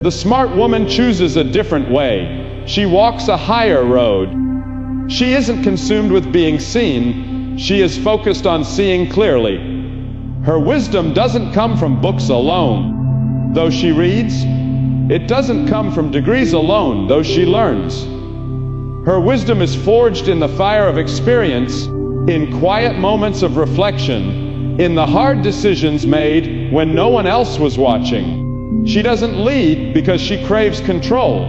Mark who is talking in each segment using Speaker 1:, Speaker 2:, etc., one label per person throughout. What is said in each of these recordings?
Speaker 1: The smart woman chooses a different way. She walks a higher road. She isn't consumed with being seen. She is focused on seeing clearly. Her wisdom doesn't come from books alone, though she reads. It doesn't come from degrees alone, though she learns. Her wisdom is forged in the fire of experience, in quiet moments of reflection, in the hard decisions made when no one else was watching. She doesn't lead because she craves control.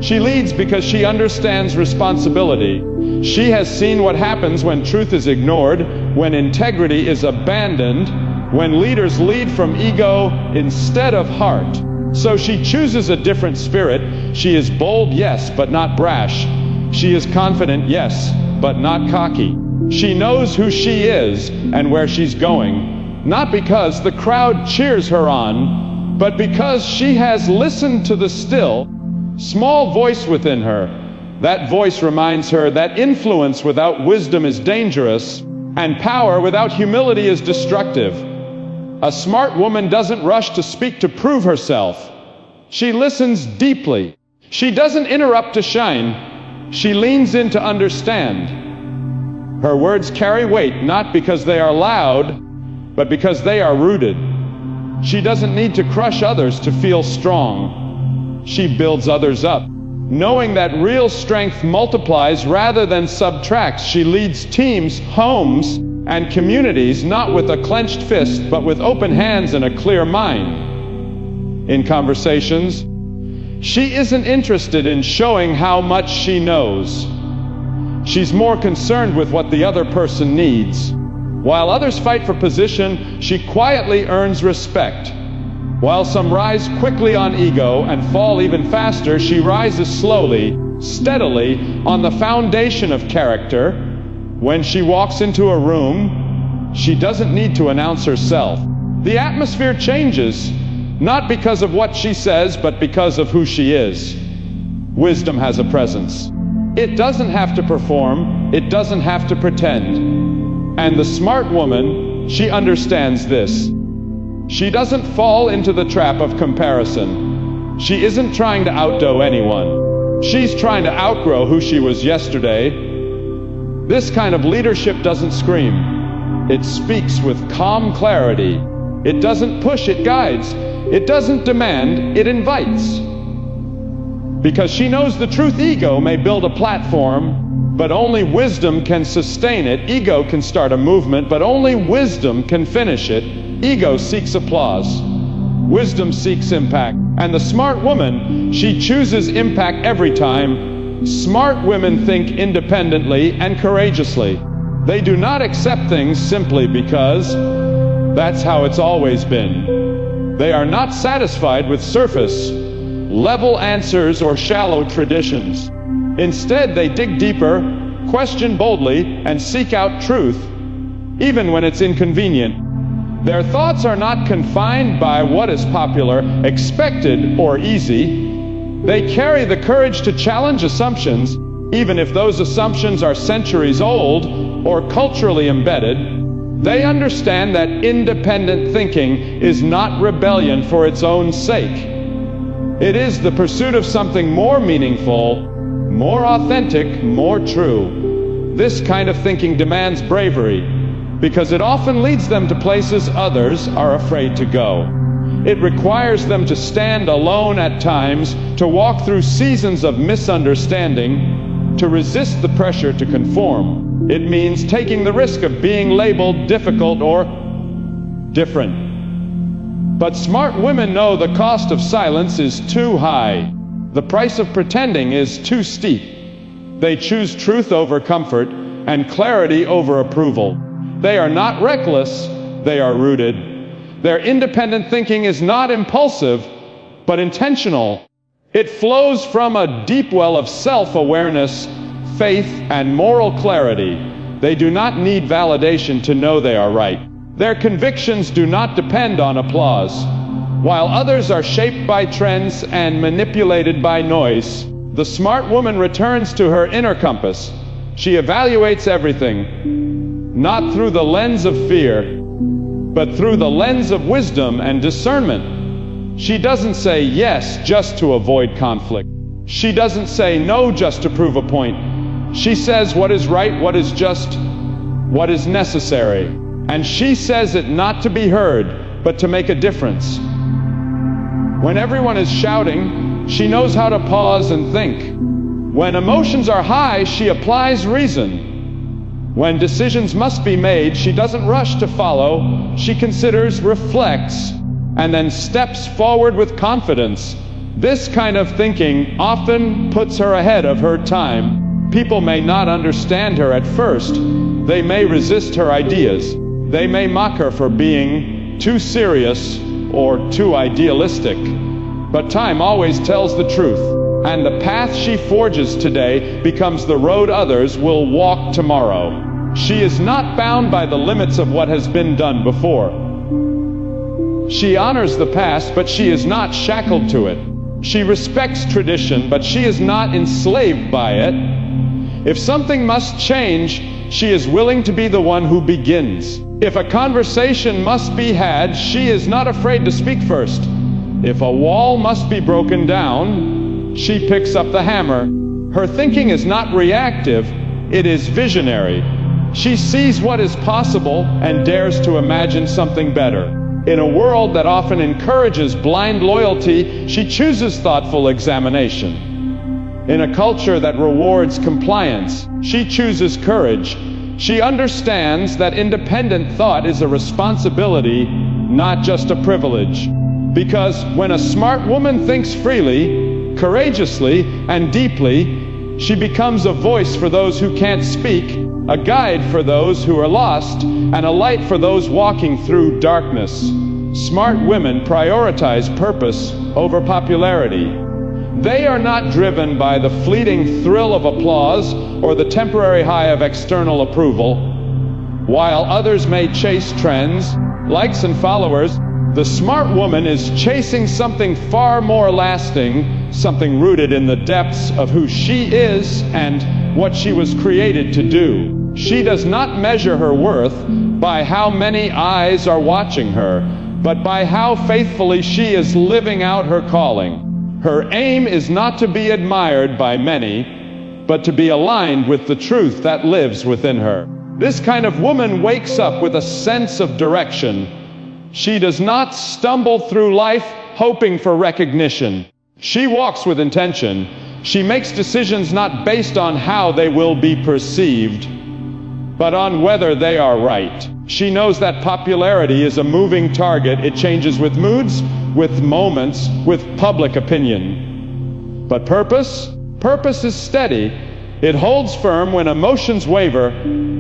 Speaker 1: She leads because she understands responsibility. She has seen what happens when truth is ignored, when integrity is abandoned, when leaders lead from ego instead of heart. So she chooses a different spirit. She is bold, yes, but not brash. She is confident, yes, but not cocky. She knows who she is and where she's going, not because the crowd cheers her on, but because she has listened to the still, small voice within her. That voice reminds her that influence without wisdom is dangerous, and power without humility is destructive. A smart woman doesn't rush to speak to prove herself. She listens deeply. She doesn't interrupt to shine. She leans in to understand. Her words carry weight not because they are loud, but because they are rooted. She doesn't need to crush others to feel strong. She builds others up, knowing that real strength multiplies rather than subtracts. She leads teams, homes, and communities not with a clenched fist, but with open hands and a clear mind. In conversations, she isn't interested in showing how much she knows. She's more concerned with what the other person needs. While others fight for position, she quietly earns respect. While some rise quickly on ego and fall even faster, she rises slowly, steadily, on the foundation of character. When she walks into a room, she doesn't need to announce herself. The atmosphere changes, not because of what she says, but because of who she is. Wisdom has a presence. It doesn't have to perform. It doesn't have to pretend. And the smart woman, she understands this. She doesn't fall into the trap of comparison. She isn't trying to outdo anyone. She's trying to outgrow who she was yesterday. This kind of leadership doesn't scream. It speaks with calm clarity. It doesn't push, it guides. It doesn't demand, it invites. Because she knows the truth, ego may build a platform, but only wisdom can sustain it. Ego can start a movement, but only wisdom can finish it. Ego seeks applause. Wisdom seeks impact. And the smart woman, she chooses impact every time. Smart women think independently and courageously. They do not accept things simply because that's how it's always been. They are not satisfied with surface level answers or shallow traditions. Instead, they dig deeper, question boldly, and seek out truth, even when it's inconvenient. Their thoughts are not confined by what is popular, expected, or easy. They carry the courage to challenge assumptions, even if those assumptions are centuries old or culturally embedded. They understand that independent thinking is not rebellion for its own sake. It is the pursuit of something more meaningful, more authentic, more true. This kind of thinking demands bravery, because it often leads them to places others are afraid to go. It requires them to stand alone at times, to walk through seasons of misunderstanding, to resist the pressure to conform. It means taking the risk of being labeled difficult or different. But smart women know the cost of silence is too high. The price of pretending is too steep. They choose truth over comfort and clarity over approval. They are not reckless, they are rooted. Their independent thinking is not impulsive, but intentional. It flows from a deep well of self-awareness, faith, and moral clarity. They do not need validation to know they are right. Their convictions do not depend on applause. While others are shaped by trends and manipulated by noise, the smart woman returns to her inner compass. She evaluates everything, not through the lens of fear, but through the lens of wisdom and discernment. She doesn't say yes just to avoid conflict. She doesn't say no just to prove a point. She says what is right, what is just, what is necessary. And she says it not to be heard, but to make a difference. When everyone is shouting, she knows how to pause and think. When emotions are high, she applies reason. When decisions must be made, she doesn't rush to follow. She considers, reflects, and then steps forward with confidence. This kind of thinking often puts her ahead of her time. People may not understand her at first. They may resist her ideas. They may mock her for being too serious or too idealistic. But time always tells the truth, and the path she forges today becomes the road others will walk tomorrow. She is not bound by the limits of what has been done before. She honors the past, but she is not shackled to it. She respects tradition, but she is not enslaved by it. If something must change, she is willing to be the one who begins. If a conversation must be had, she is not afraid to speak first. If a wall must be broken down, she picks up the hammer. Her thinking is not reactive, it is visionary. She sees what is possible and dares to imagine something better. In a world that often encourages blind loyalty, she chooses thoughtful examination. In a culture that rewards compliance, she chooses courage. She understands that independent thought is a responsibility, not just a privilege. Because when a smart woman thinks freely, courageously, and deeply, she becomes a voice for those who can't speak, a guide for those who are lost, and a light for those walking through darkness. Smart women prioritize purpose over popularity. They are not driven by the fleeting thrill of applause or the temporary high of external approval. While others may chase trends, likes and followers, the smart woman is chasing something far more lasting, something rooted in the depths of who she is and what she was created to do. She does not measure her worth by how many eyes are watching her, but by how faithfully she is living out her calling. Her aim is not to be admired by many, but to be aligned with the truth that lives within her. This kind of woman wakes up with a sense of direction. She does not stumble through life hoping for recognition. She walks with intention. She makes decisions not based on how they will be perceived, but on whether they are right. She knows that popularity is a moving target. It changes with moods, with moments, with public opinion. But purpose is steady. It holds firm when emotions waver.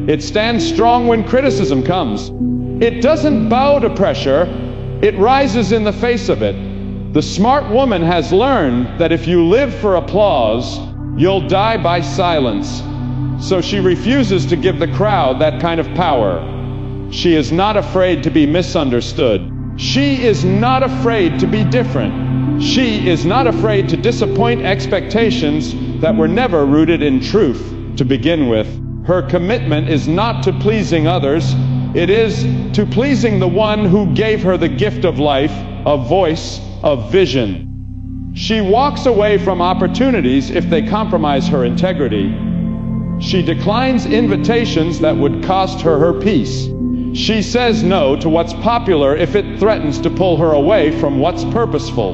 Speaker 1: It stands strong when criticism comes. It doesn't bow to pressure, it rises in the face of it. The smart woman has learned that if you live for applause, you'll die by silence. So she refuses to give the crowd that kind of power. She is not afraid to be misunderstood. She is not afraid to be different. She is not afraid to disappoint expectations that were never rooted in truth to begin with. Her commitment is not to pleasing others. It is to pleasing the one who gave her the gift of life, of voice, of vision. She walks away from opportunities if they compromise her integrity. She declines invitations that would cost her her peace. She says no to what's popular if it threatens to pull her away from what's purposeful.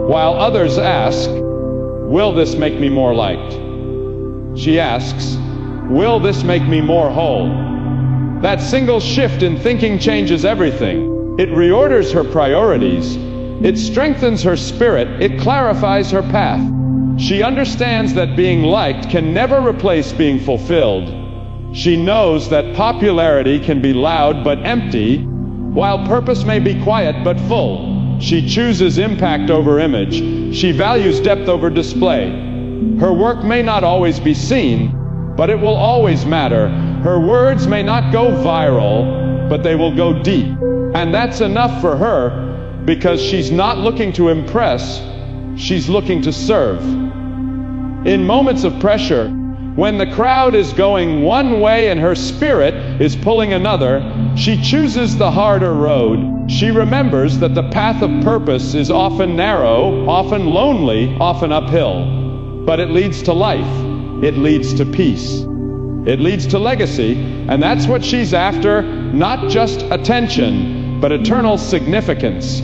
Speaker 1: While others ask, will this make me more liked? She asks, will this make me more whole? That single shift in thinking changes everything. It reorders her priorities. It strengthens her spirit. It clarifies her path. She understands that being liked can never replace being fulfilled. She knows that popularity can be loud but empty, while purpose may be quiet but full. She chooses impact over image. She values depth over display. Her work may not always be seen, but it will always matter. Her words may not go viral, but they will go deep. And that's enough for her, because she's not looking to impress, she's looking to serve. In moments of pressure, when the crowd is going one way and her spirit is pulling another, She chooses the harder road. She remembers that the path of purpose is often narrow, often lonely, often uphill. But it leads to life. It leads to peace. It leads to legacy, and that's what she's after, not just attention, but eternal significance.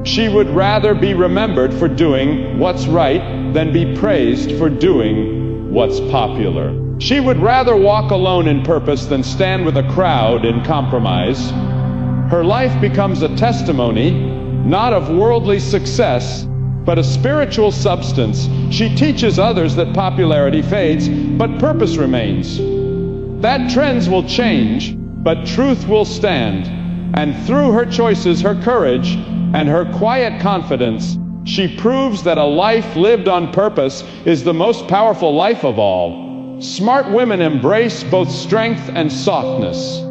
Speaker 1: She would rather be remembered for doing what's right than be praised for doing what's popular. She would rather walk alone in purpose than stand with a crowd in compromise. Her life becomes a testimony, not of worldly success, but a spiritual substance. She teaches others that popularity fades, but purpose remains. That trends will change, but truth will stand. And through her choices, her courage, and her quiet confidence, she proves that a life lived on purpose is the most powerful life of all. Smart women embrace both strength and softness.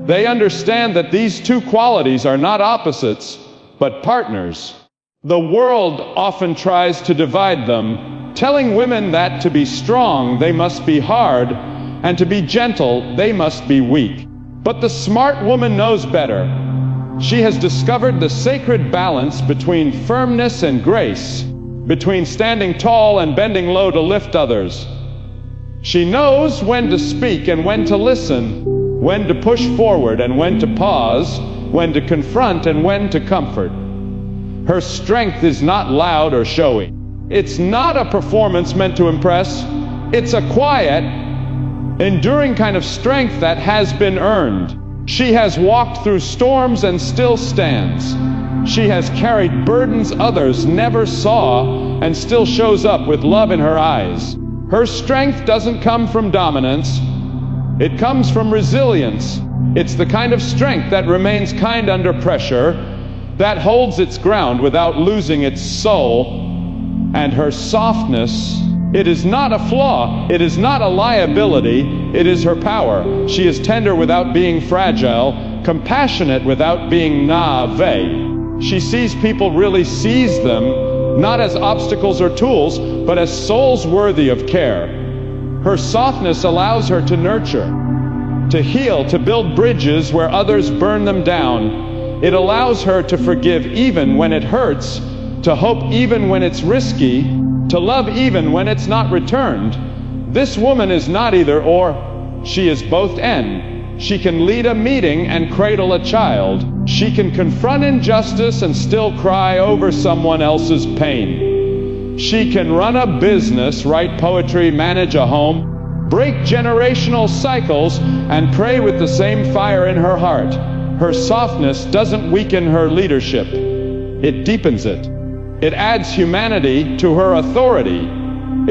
Speaker 1: They understand that these two qualities are not opposites, but partners. The world often tries to divide them, telling women that to be strong, they must be hard, and to be gentle, they must be weak. But the smart woman knows better. She has discovered the sacred balance between firmness and grace, between standing tall and bending low to lift others. She knows when to speak and when to listen, when to push forward and when to pause, when to confront and when to comfort. Her strength is not loud or showy. It's not a performance meant to impress. It's a quiet, enduring kind of strength that has been earned. She has walked through storms and still stands. She has carried burdens others never saw and still shows up with love in her eyes. Her strength doesn't come from dominance. It comes from resilience. It's the kind of strength that remains kind under pressure, that holds its ground without losing its soul. And her softness, it is not a flaw. It is not a liability. It is her power. She is tender without being fragile, compassionate without being naïve. She sees people, really sees them, not as obstacles or tools, but as souls worthy of care. Her softness allows her to nurture, to heal, to build bridges where others burn them down. It allows her to forgive even when it hurts, to hope even when it's risky, to love even when it's not returned. This woman is not either or, she is both and. She can lead a meeting and cradle a child. She can confront injustice and still cry over someone else's pain. She can run a business, write poetry, manage a home, break generational cycles, and pray with the same fire in her heart. Her softness doesn't weaken her leadership. It deepens it. It adds humanity to her authority.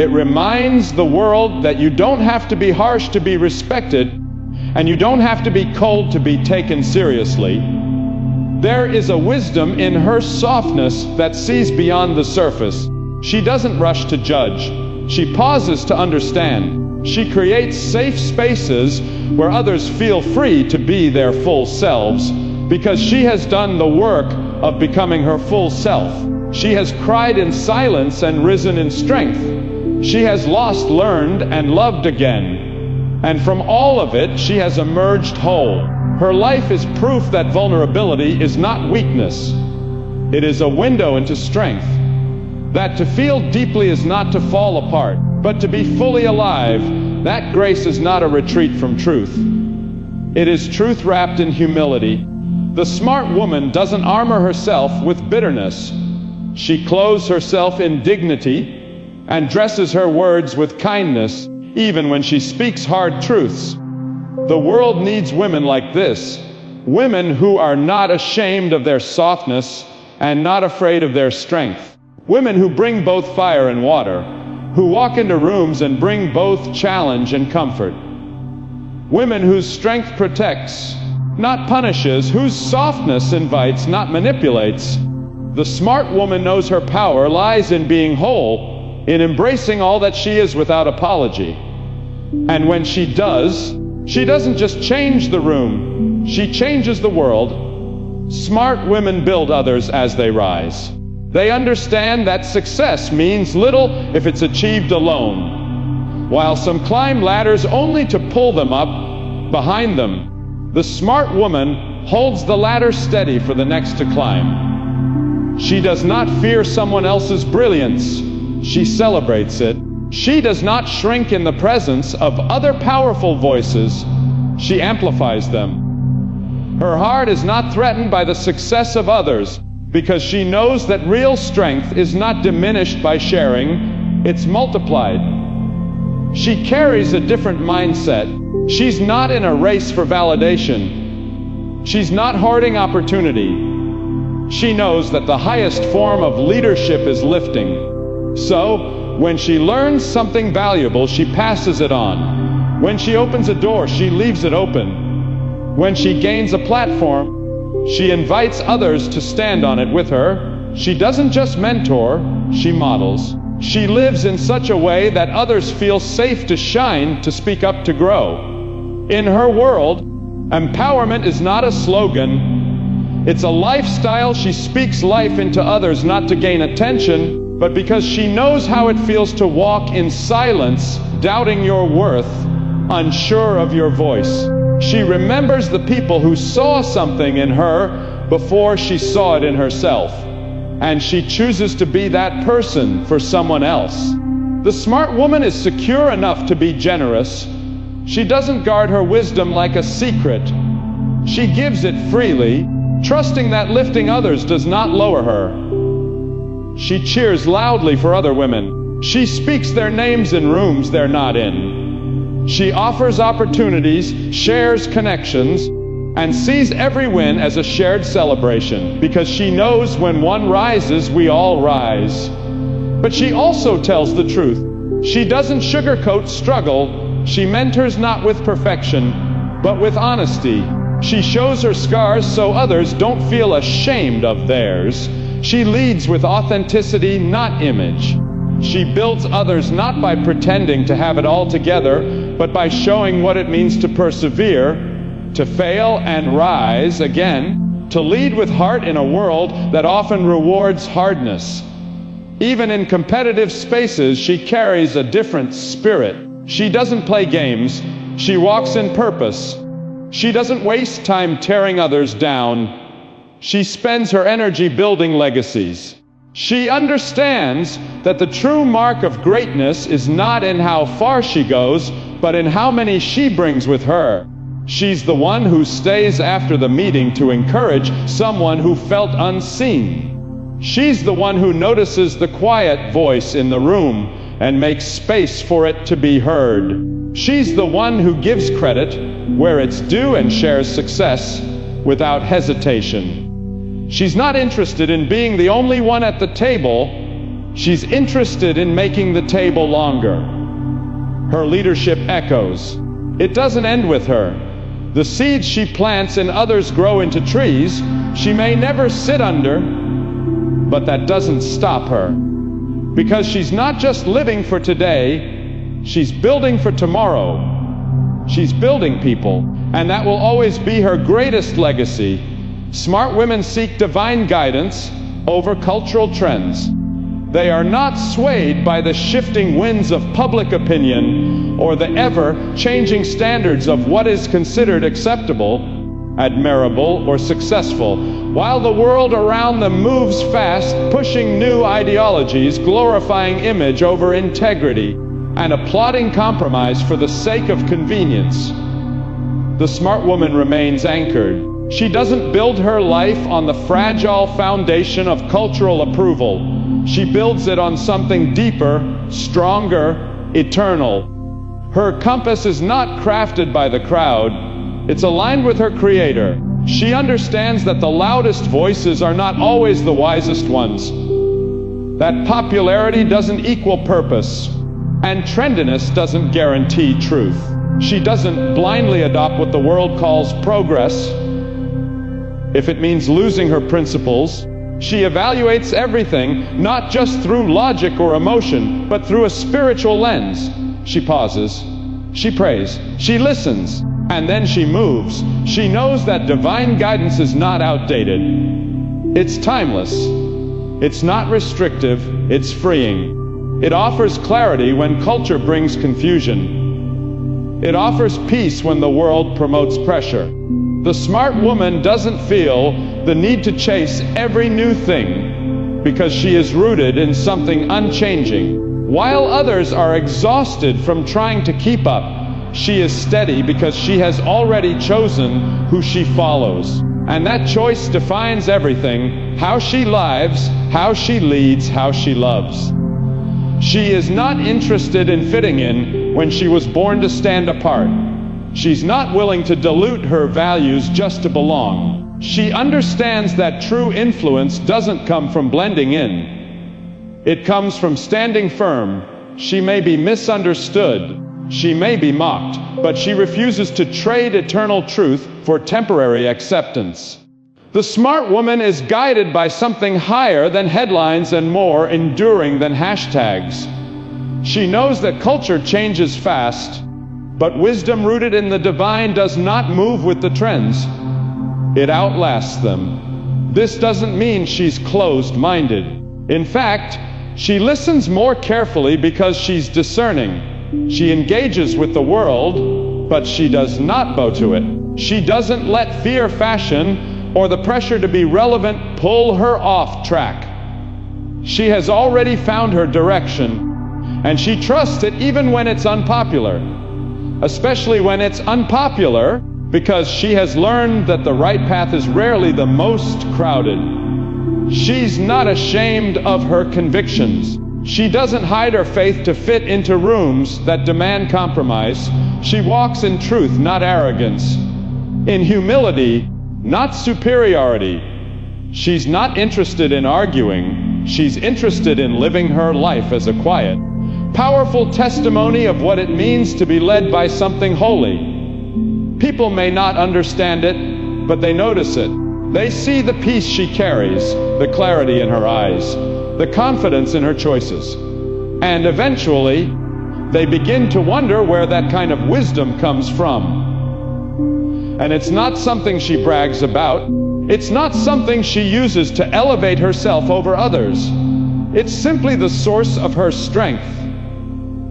Speaker 1: It reminds the world that you don't have to be harsh to be respected, and you don't have to be cold to be taken seriously. There is a wisdom in her softness that sees beyond the surface. She doesn't rush to judge. She pauses to understand. She creates safe spaces where others feel free to be their full selves, because she has done the work of becoming her full self. She has cried in silence and risen in strength. She has lost, learned, and loved again. And from all of it, she has emerged whole. Her life is proof that vulnerability is not weakness. It is a window into strength. That to feel deeply is not to fall apart, but to be fully alive. That grace is not a retreat from truth. It is truth wrapped in humility. The smart woman doesn't armor herself with bitterness. She clothes herself in dignity and dresses her words with kindness, even when she speaks hard truths. The world needs women like this, women who are not ashamed of their softness and not afraid of their strength, women who bring both fire and water, who walk into rooms and bring both challenge and comfort, women whose strength protects, not punishes, whose softness invites, not manipulates. The smart woman knows her power lies in being whole, in embracing all that she is without apology. And when she does, she doesn't just change the room, she changes the world. Smart women build others as they rise. They understand that success means little if it's achieved alone. While some climb ladders only to pull them up behind them, The smart woman holds the ladder steady for the next to climb. She does not fear someone else's brilliance. She celebrates it. She does not shrink in the presence of other powerful voices. She amplifies them. Her heart is not threatened by the success of others because she knows that real strength is not diminished by sharing, it's multiplied. She carries a different mindset. She's not in a race for validation. She's not hoarding opportunity. She knows that the highest form of leadership is lifting. So, when she learns something valuable, she passes it on. When she opens a door, she leaves it open. When she gains a platform, she invites others to stand on it with her. She doesn't just mentor, she models. She lives in such a way that others feel safe to shine, to speak up, to grow. In her world, empowerment is not a slogan. It's a lifestyle. She speaks life into others not to gain attention, but because she knows how it feels to walk in silence, doubting your worth, unsure of your voice. She remembers the people who saw something in her before she saw it in herself. And she chooses to be that person for someone else. The smart woman is secure enough to be generous. She doesn't guard her wisdom like a secret. She gives it freely, trusting that lifting others does not lower her. She cheers loudly for other women. She speaks their names in rooms they're not in. She offers opportunities, shares connections, and sees every win as a shared celebration, because she knows when one rises, we all rise. But she also tells the truth. She doesn't sugarcoat struggle. She mentors not with perfection, but with honesty. She shows her scars so others don't feel ashamed of theirs. She leads with authenticity, not image. She builds others not by pretending to have it all together, but by showing what it means to persevere, to fail and rise again, to lead with heart in a world that often rewards hardness. Even in competitive spaces, she carries a different spirit. She doesn't play games. She walks in purpose. She doesn't waste time tearing others down. She spends her energy building legacies. She understands that the true mark of greatness is not in how far she goes, but in how many she brings with her. She's the one who stays after the meeting to encourage someone who felt unseen. She's the one who notices the quiet voice in the room and makes space for it to be heard. She's the one who gives credit where it's due and shares success without hesitation. She's not interested in being the only one at the table. She's interested in making the table longer. Her leadership echoes. It doesn't end with her. The seeds she plants in others grow into trees she may never sit under, but that doesn't stop her. Because she's not just living for today, she's building for tomorrow. She's building people, and that will always be her greatest legacy. Smart women seek divine guidance over cultural trends. They are not swayed by the shifting winds of public opinion or the ever-changing standards of what is considered acceptable, admirable, or successful. While the world around them moves fast, pushing new ideologies, glorifying image over integrity, and applauding compromise for the sake of convenience, the smart woman remains anchored. She doesn't build her life on the fragile foundation of cultural approval. She builds it on something deeper, stronger, eternal. Her compass is not crafted by the crowd. It's aligned with her creator. She understands that the loudest voices are not always the wisest ones. That popularity doesn't equal purpose, and trendiness doesn't guarantee truth. She doesn't blindly adopt what the world calls progress. If it means losing her principles, she evaluates everything, not just through logic or emotion, but through a spiritual lens. She pauses, she prays, she listens, and then she moves. She knows that divine guidance is not outdated. It's timeless. It's not restrictive, it's freeing. It offers clarity when culture brings confusion. It offers peace when the world promotes pressure. The smart woman doesn't feel the need to chase every new thing because she is rooted in something unchanging. While others are exhausted from trying to keep up, she is steady because she has already chosen who she follows. And that choice defines everything: how she lives, how she leads, how she loves. She is not interested in fitting in when she was born to stand apart. She's not willing to dilute her values just to belong. She understands that true influence doesn't come from blending in. It comes from standing firm. She may be misunderstood. She may be mocked, but she refuses to trade eternal truth for temporary acceptance. The smart woman is guided by something higher than headlines and more enduring than hashtags. She knows that culture changes fast, but wisdom rooted in the divine does not move with the trends. It outlasts them. This doesn't mean she's closed-minded. In fact, she listens more carefully because she's discerning. She engages with the world, but she does not bow to it. She doesn't let fear, fashion, or the pressure to be relevant pull her off track. She has already found her direction, and she trusts it even when it's unpopular. Especially when it's unpopular, because she has learned that the right path is rarely the most crowded. She's not ashamed of her convictions. She doesn't hide her faith to fit into rooms that demand compromise. She walks in truth, not arrogance. In humility, not superiority. She's not interested in arguing. She's interested in living her life as a quiet, powerful testimony of what it means to be led by something holy. People may not understand it, but they notice it. They see the peace she carries, the clarity in her eyes, the confidence in her choices. And eventually, they begin to wonder where that kind of wisdom comes from. And it's not something she brags about. It's not something she uses to elevate herself over others. It's simply the source of her strength,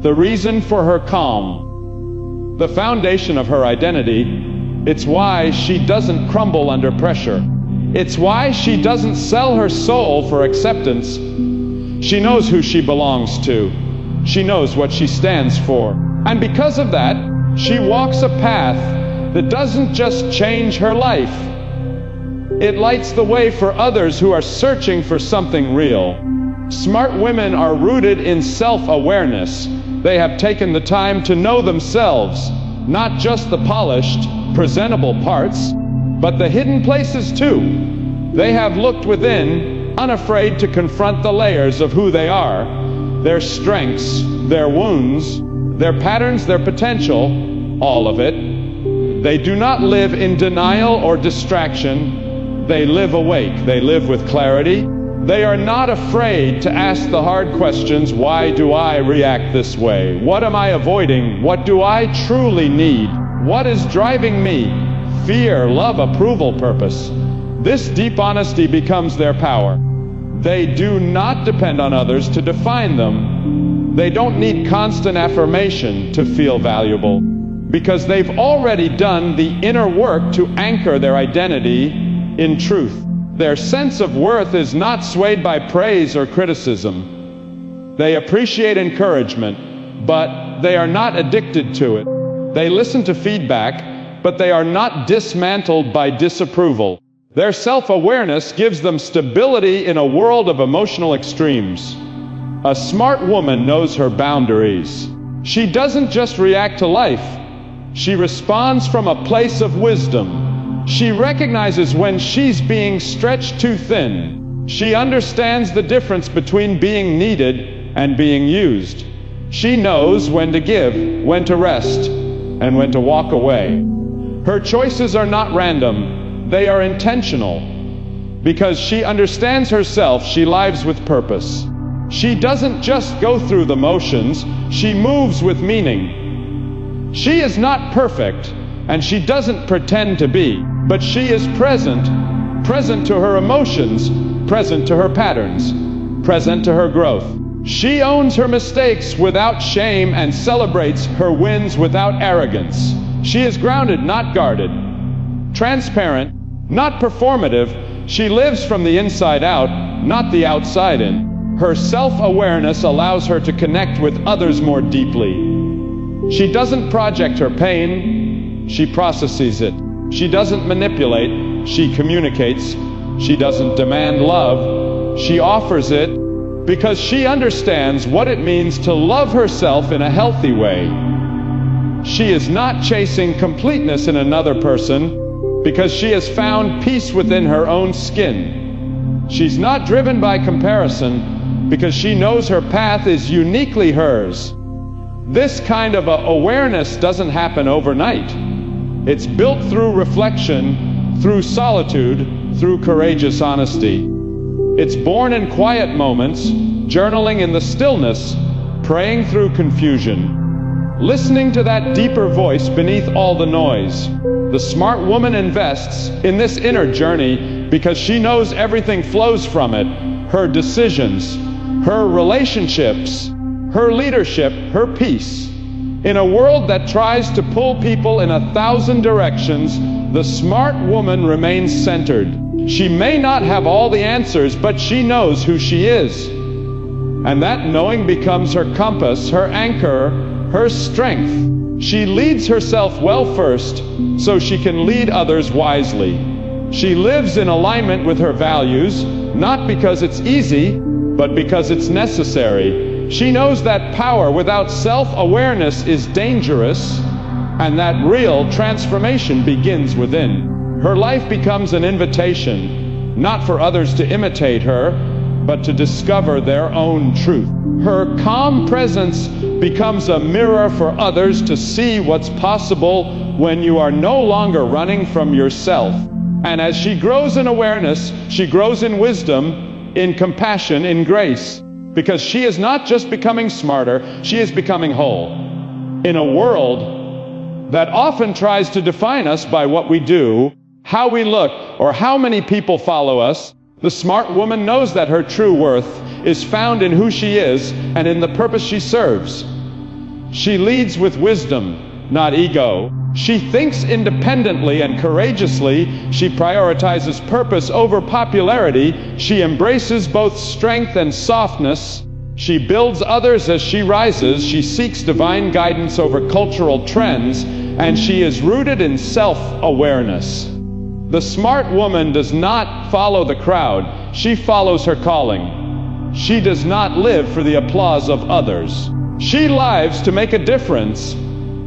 Speaker 1: the reason for her calm, the foundation of her identity. It's why she doesn't crumble under pressure. It's why she doesn't sell her soul for acceptance. She knows who she belongs to. She knows what she stands for. And because of that, she walks a path that doesn't just change her life. It lights the way for others who are searching for something real. Smart women are rooted in self-awareness. They have taken the time to know themselves, not just the polished, presentable parts, but the hidden places too. They have looked within, unafraid to confront the layers of who they are, their strengths, their wounds, their patterns, their potential, all of it. They do not live in denial or distraction. They live awake. They live with clarity. They are not afraid to ask the hard questions. Why do I react this way? What am I avoiding? What do I truly need? What is driving me? Fear, love, approval, purpose. This deep honesty becomes their power. They do not depend on others to define them. They don't need constant affirmation to feel valuable, because they've already done the inner work to anchor their identity in truth. Their sense of worth is not swayed by praise or criticism. They appreciate encouragement, but they are not addicted to it. They listen to feedback, but they are not dismantled by disapproval. Their self-awareness gives them stability in a world of emotional extremes. A smart woman knows her boundaries. She doesn't just react to life. She responds from a place of wisdom. She recognizes when she's being stretched too thin. She understands the difference between being needed and being used. She knows when to give, when to rest, and when to walk away. Her choices are not random. They are intentional. Because she understands herself, she lives with purpose. She doesn't just go through the motions, she moves with meaning. She is not perfect, and she doesn't pretend to be, but she is present to her emotions, present to her patterns, present to her growth. She owns her mistakes without shame and celebrates her wins without arrogance. She is grounded, not guarded. Transparent, not performative, she lives from the inside out, not the outside in. Her self-awareness allows her to connect with others more deeply. She doesn't project her pain, she processes it. She doesn't manipulate, she communicates. She doesn't demand love, she offers it because she understands what it means to love herself in a healthy way. She is not chasing completeness in another person because she has found peace within her own skin. She's not driven by comparison because she knows her path is uniquely hers. This kind of awareness doesn't happen overnight. It's built through reflection, through solitude, through courageous honesty. It's born in quiet moments, journaling in the stillness, praying through confusion, listening to that deeper voice beneath all the noise. The smart woman invests in this inner journey because she knows everything flows from it. Her decisions, her relationships, her leadership, her peace. In a world that tries to pull people in 1,000 directions, the smart woman remains centered. She may not have all the answers, but she knows who she is. And that knowing becomes her compass, her anchor, her strength. She leads herself well first, so she can lead others wisely. She lives in alignment with her values, not because it's easy, but because it's necessary. She knows that power without self-awareness is dangerous, and that real transformation begins within. Her life becomes an invitation, not for others to imitate her, but to discover their own truth. Her calm presence becomes a mirror for others to see what's possible when you are no longer running from yourself. And as she grows in awareness, she grows in wisdom, in compassion, in grace. Because she is not just becoming smarter, she is becoming whole. In a world that often tries to define us by what we do, how we look, or how many people follow us, the smart woman knows that her true worth is found in who she is and in the purpose she serves. She leads with wisdom, not ego. She thinks independently and courageously. She prioritizes purpose over popularity. She embraces both strength and softness. She builds others as she rises. She seeks divine guidance over cultural trends, and she is rooted in self-awareness. The smart woman does not follow the crowd. She follows her calling. She does not live for the applause of others. She lives to make a difference.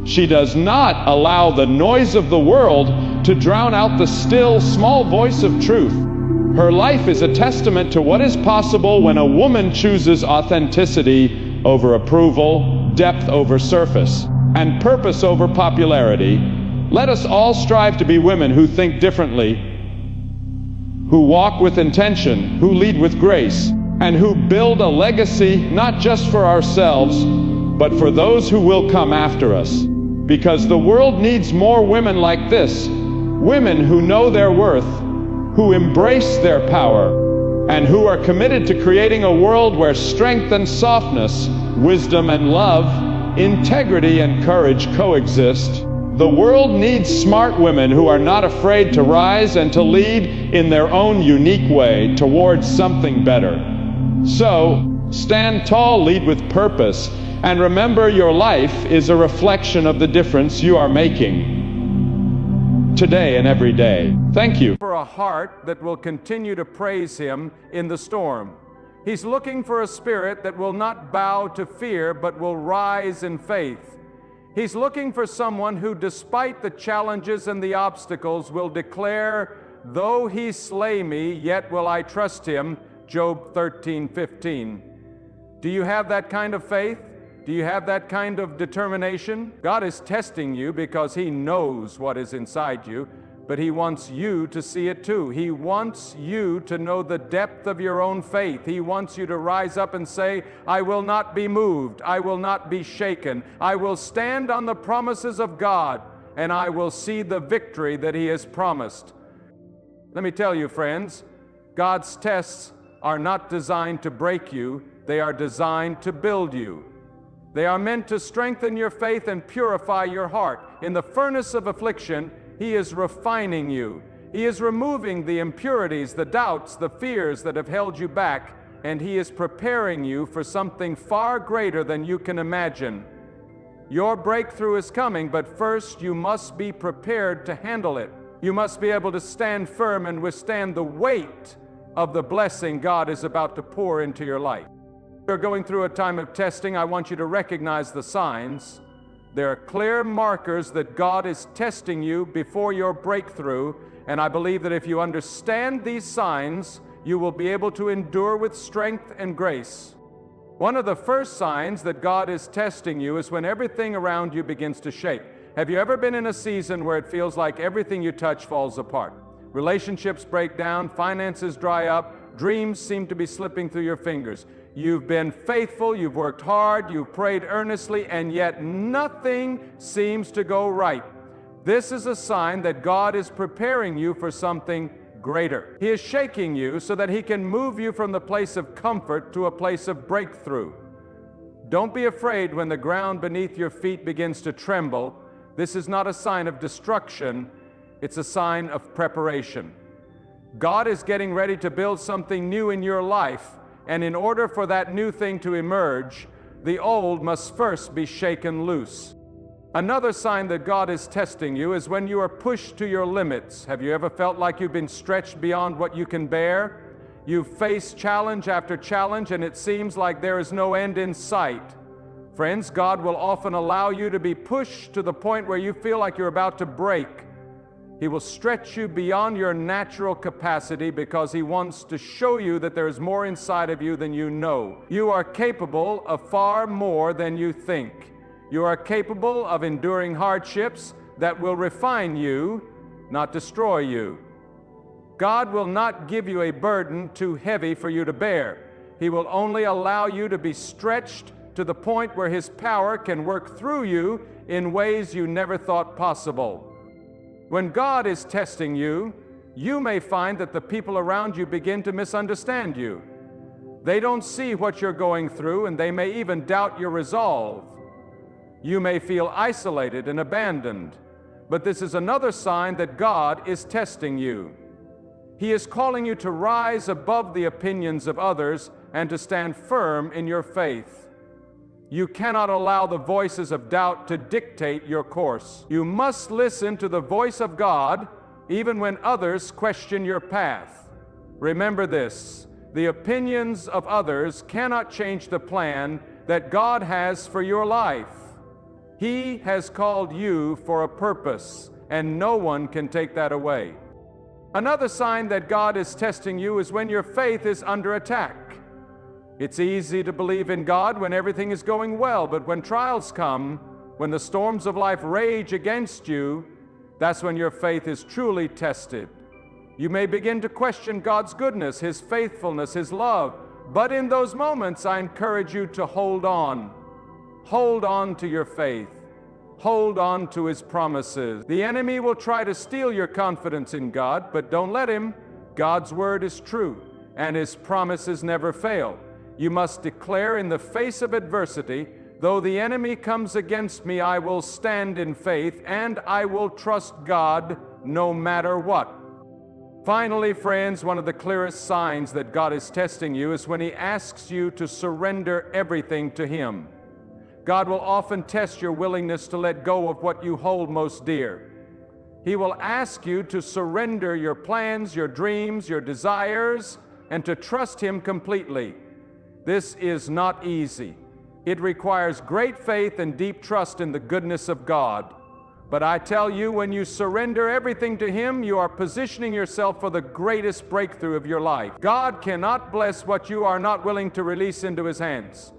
Speaker 1: She does not allow the noise of the world to drown out the still, small voice of truth. Her life is a testament to what is possible when a woman chooses authenticity over approval, depth over surface, and purpose over popularity. Let us all strive to be women who think differently, who walk with intention, who lead with grace, and who build a legacy not just for ourselves, but for those who will come after us. Because the world needs more women like this, women who know their worth, who embrace their power, and who are committed to creating a world where strength and softness, wisdom and love, integrity and courage coexist. The world needs smart women who are not afraid to rise and to lead in their own unique way towards something better. So, stand tall, lead with purpose, and remember your life is a reflection of the difference you are making today and every day. Thank you.
Speaker 2: For a heart that will continue to praise Him in the storm. He's looking for a spirit that will not bow to fear, but will rise in faith. He's looking for someone who, despite the challenges and the obstacles, will declare, "Though He slay me, yet will I trust Him," Job 13:15. Do you have that kind of faith? Do you have that kind of determination? God is testing you because He knows what is inside you, but He wants you to see it too. He wants you to know the depth of your own faith. He wants you to rise up and say, "I will not be moved. I will not be shaken. I will stand on the promises of God, and I will see the victory that He has promised." Let me tell you, friends, God's tests are not designed to break you. They are designed to build you. They are meant to strengthen your faith and purify your heart. In the furnace of affliction, He is refining you. He is removing the impurities, the doubts, the fears that have held you back, and He is preparing you for something far greater than you can imagine. Your breakthrough is coming, but first you must be prepared to handle it. You must be able to stand firm and withstand the weight of the blessing God is about to pour into your life. If you're going through a time of testing, I want you to recognize the signs. There are clear markers that God is testing you before your breakthrough, and I believe that if you understand these signs, you will be able to endure with strength and grace. One of the first signs that God is testing you is when everything around you begins to shake. Have you ever been in a season where it feels like everything you touch falls apart? Relationships break down, finances dry up, dreams seem to be slipping through your fingers. You've been faithful, you've worked hard, you've prayed earnestly, and yet nothing seems to go right. This is a sign that God is preparing you for something greater. He is shaking you so that He can move you from the place of comfort to a place of breakthrough. Don't be afraid when the ground beneath your feet begins to tremble. This is not a sign of destruction, it's a sign of preparation. God is getting ready to build something new in your life, and in order for that new thing to emerge, the old must first be shaken loose. Another sign that God is testing you is when you are pushed to your limits. Have you ever felt like you've been stretched beyond what you can bear? You've faced challenge after challenge, and it seems like there is no end in sight. Friends, God will often allow you to be pushed to the point where you feel like you're about to break. He will stretch you beyond your natural capacity because He wants to show you that there is more inside of you than you know. You are capable of far more than you think. You are capable of enduring hardships that will refine you, not destroy you. God will not give you a burden too heavy for you to bear. He will only allow you to be stretched to the point where His power can work through you in ways you never thought possible. When God is testing you, you may find that the people around you begin to misunderstand you. They don't see what you're going through, and they may even doubt your resolve. You may feel isolated and abandoned, but this is another sign that God is testing you. He is calling you to rise above the opinions of others and to stand firm in your faith. You cannot allow the voices of doubt to dictate your course. You must listen to the voice of God even when others question your path. Remember this: the opinions of others cannot change the plan that God has for your life. He has called you for a purpose, and no one can take that away. Another sign that God is testing you is when your faith is under attack. It's easy to believe in God when everything is going well, but when trials come, when the storms of life rage against you, that's when your faith is truly tested. You may begin to question God's goodness, His faithfulness, His love, but in those moments, I encourage you to hold on. Hold on to your faith. Hold on to His promises. The enemy will try to steal your confidence in God, but don't let him. God's word is true, and His promises never fail. You must declare in the face of adversity, though the enemy comes against me, I will stand in faith, and I will trust God no matter what. Finally, friends, one of the clearest signs that God is testing you is when He asks you to surrender everything to Him. God will often test your willingness to let go of what you hold most dear. He will ask you to surrender your plans, your dreams, your desires, and to trust Him completely. This is not easy. It requires great faith and deep trust in the goodness of God. But I tell you, when you surrender everything to Him, you are positioning yourself for the greatest breakthrough of your life. God cannot bless what you are not willing to release into His hands.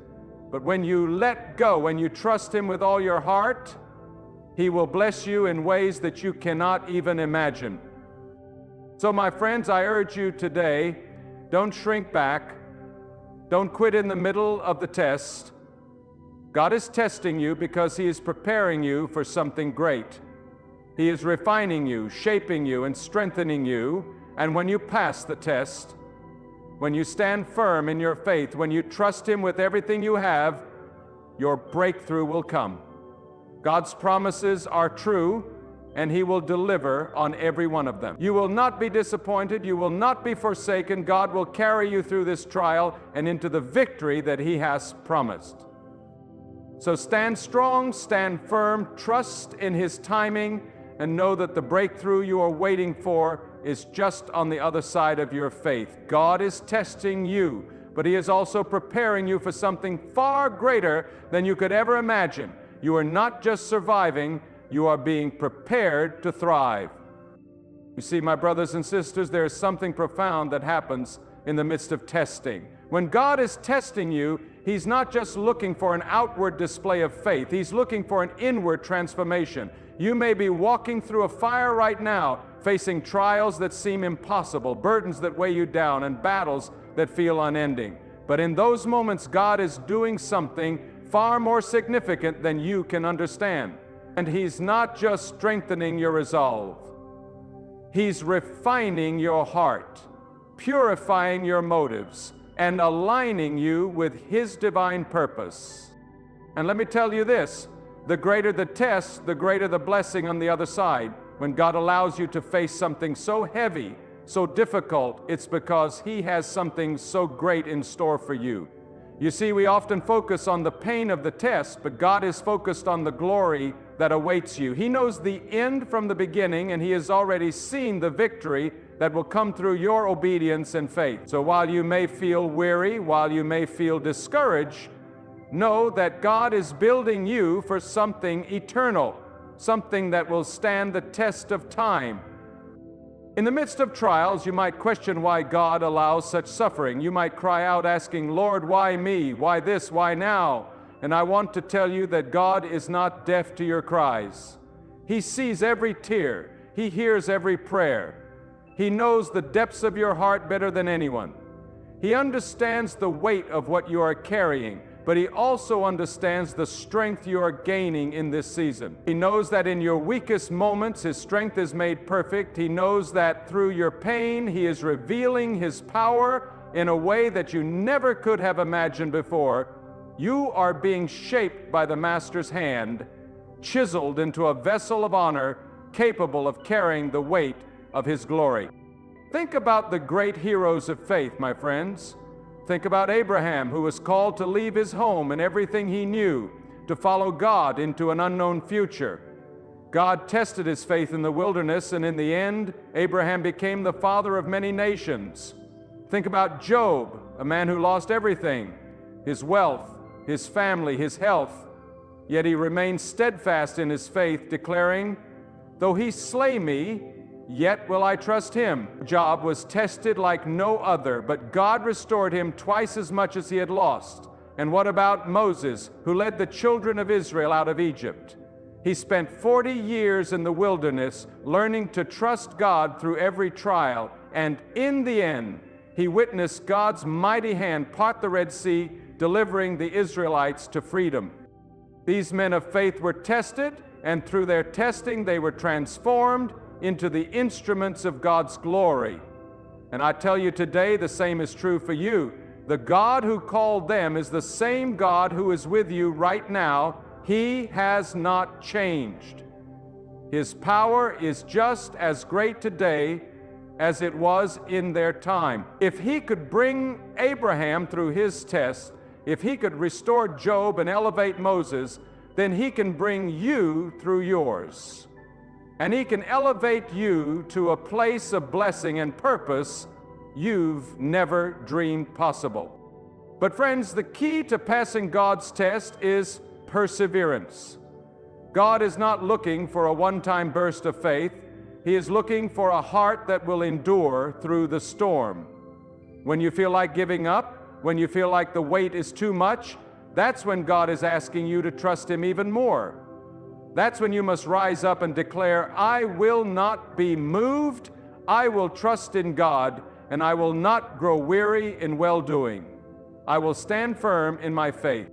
Speaker 2: But when you let go, when you trust Him with all your heart, He will bless you in ways that you cannot even imagine. So, my friends, I urge you today, don't shrink back. Don't quit in the middle of the test. God is testing you because He is preparing you for something great. He is refining you, shaping you, and strengthening you. And when you pass the test, when you stand firm in your faith, when you trust Him with everything you have, your breakthrough will come. God's promises are true, and He will deliver on every one of them. You will not be disappointed. You will not be forsaken. God will carry you through this trial and into the victory that He has promised. So stand strong, stand firm, trust in His timing, and know that the breakthrough you are waiting for is just on the other side of your faith. God is testing you, but He is also preparing you for something far greater than you could ever imagine. You are not just surviving, you are being prepared to thrive. You see, my brothers and sisters, there is something profound that happens in the midst of testing. When God is testing you, He's not just looking for an outward display of faith. He's looking for an inward transformation. You may be walking through a fire right now, facing trials that seem impossible, burdens that weigh you down, and battles that feel unending. But in those moments, God is doing something far more significant than you can understand. And He's not just strengthening your resolve. He's refining your heart, purifying your motives, and aligning you with His divine purpose. And let me tell you this, the greater the test, the greater the blessing on the other side. When God allows you to face something so heavy, so difficult, it's because He has something so great in store for you. You see, we often focus on the pain of the test, but God is focused on the glory that awaits you. He knows the end from the beginning, and He has already seen the victory that will come through your obedience and faith. So while you may feel weary, while you may feel discouraged, know that God is building you for something eternal, something that will stand the test of time. In the midst of trials, you might question why God allows such suffering. You might cry out asking, Lord, why me? Why this? Why now? And I want to tell you that God is not deaf to your cries. He sees every tear. He hears every prayer. He knows the depths of your heart better than anyone. He understands the weight of what you are carrying, but He also understands the strength you are gaining in this season. He knows that in your weakest moments, His strength is made perfect. He knows that through your pain, He is revealing His power in a way that you never could have imagined before. You are being shaped by the Master's hand, chiseled into a vessel of honor, capable of carrying the weight of His glory. Think about the great heroes of faith, my friends. Think about Abraham, who was called to leave his home and everything he knew to follow God into an unknown future. God tested his faith in the wilderness, and in the end, Abraham became the father of many nations. Think about Job, a man who lost everything, his wealth, his family, his health, yet he remained steadfast in his faith, declaring, "Though He slay me, yet will I trust Him." Job was tested like no other, but God restored him twice as much as he had lost. And what about Moses, who led the children of Israel out of Egypt? He spent 40 years in the wilderness learning to trust God through every trial, and in the end, he witnessed God's mighty hand part the Red Sea, delivering the Israelites to freedom. These men of faith were tested, and through their testing, they were transformed into the instruments of God's glory. And I tell you today, the same is true for you. The God who called them is the same God who is with you right now. He has not changed. His power is just as great today as it was in their time. If He could bring Abraham through his test, if He could restore Job and elevate Moses, then He can bring you through yours. And He can elevate you to a place of blessing and purpose you've never dreamed possible. But friends, the key to passing God's test is perseverance. God is not looking for a one-time burst of faith. He is looking for a heart that will endure through the storm. When you feel like giving up, when you feel like the weight is too much, that's when God is asking you to trust Him even more. That's when you must rise up and declare, "I will not be moved. I will trust in God, and I will not grow weary in well-doing. I will stand firm in my faith."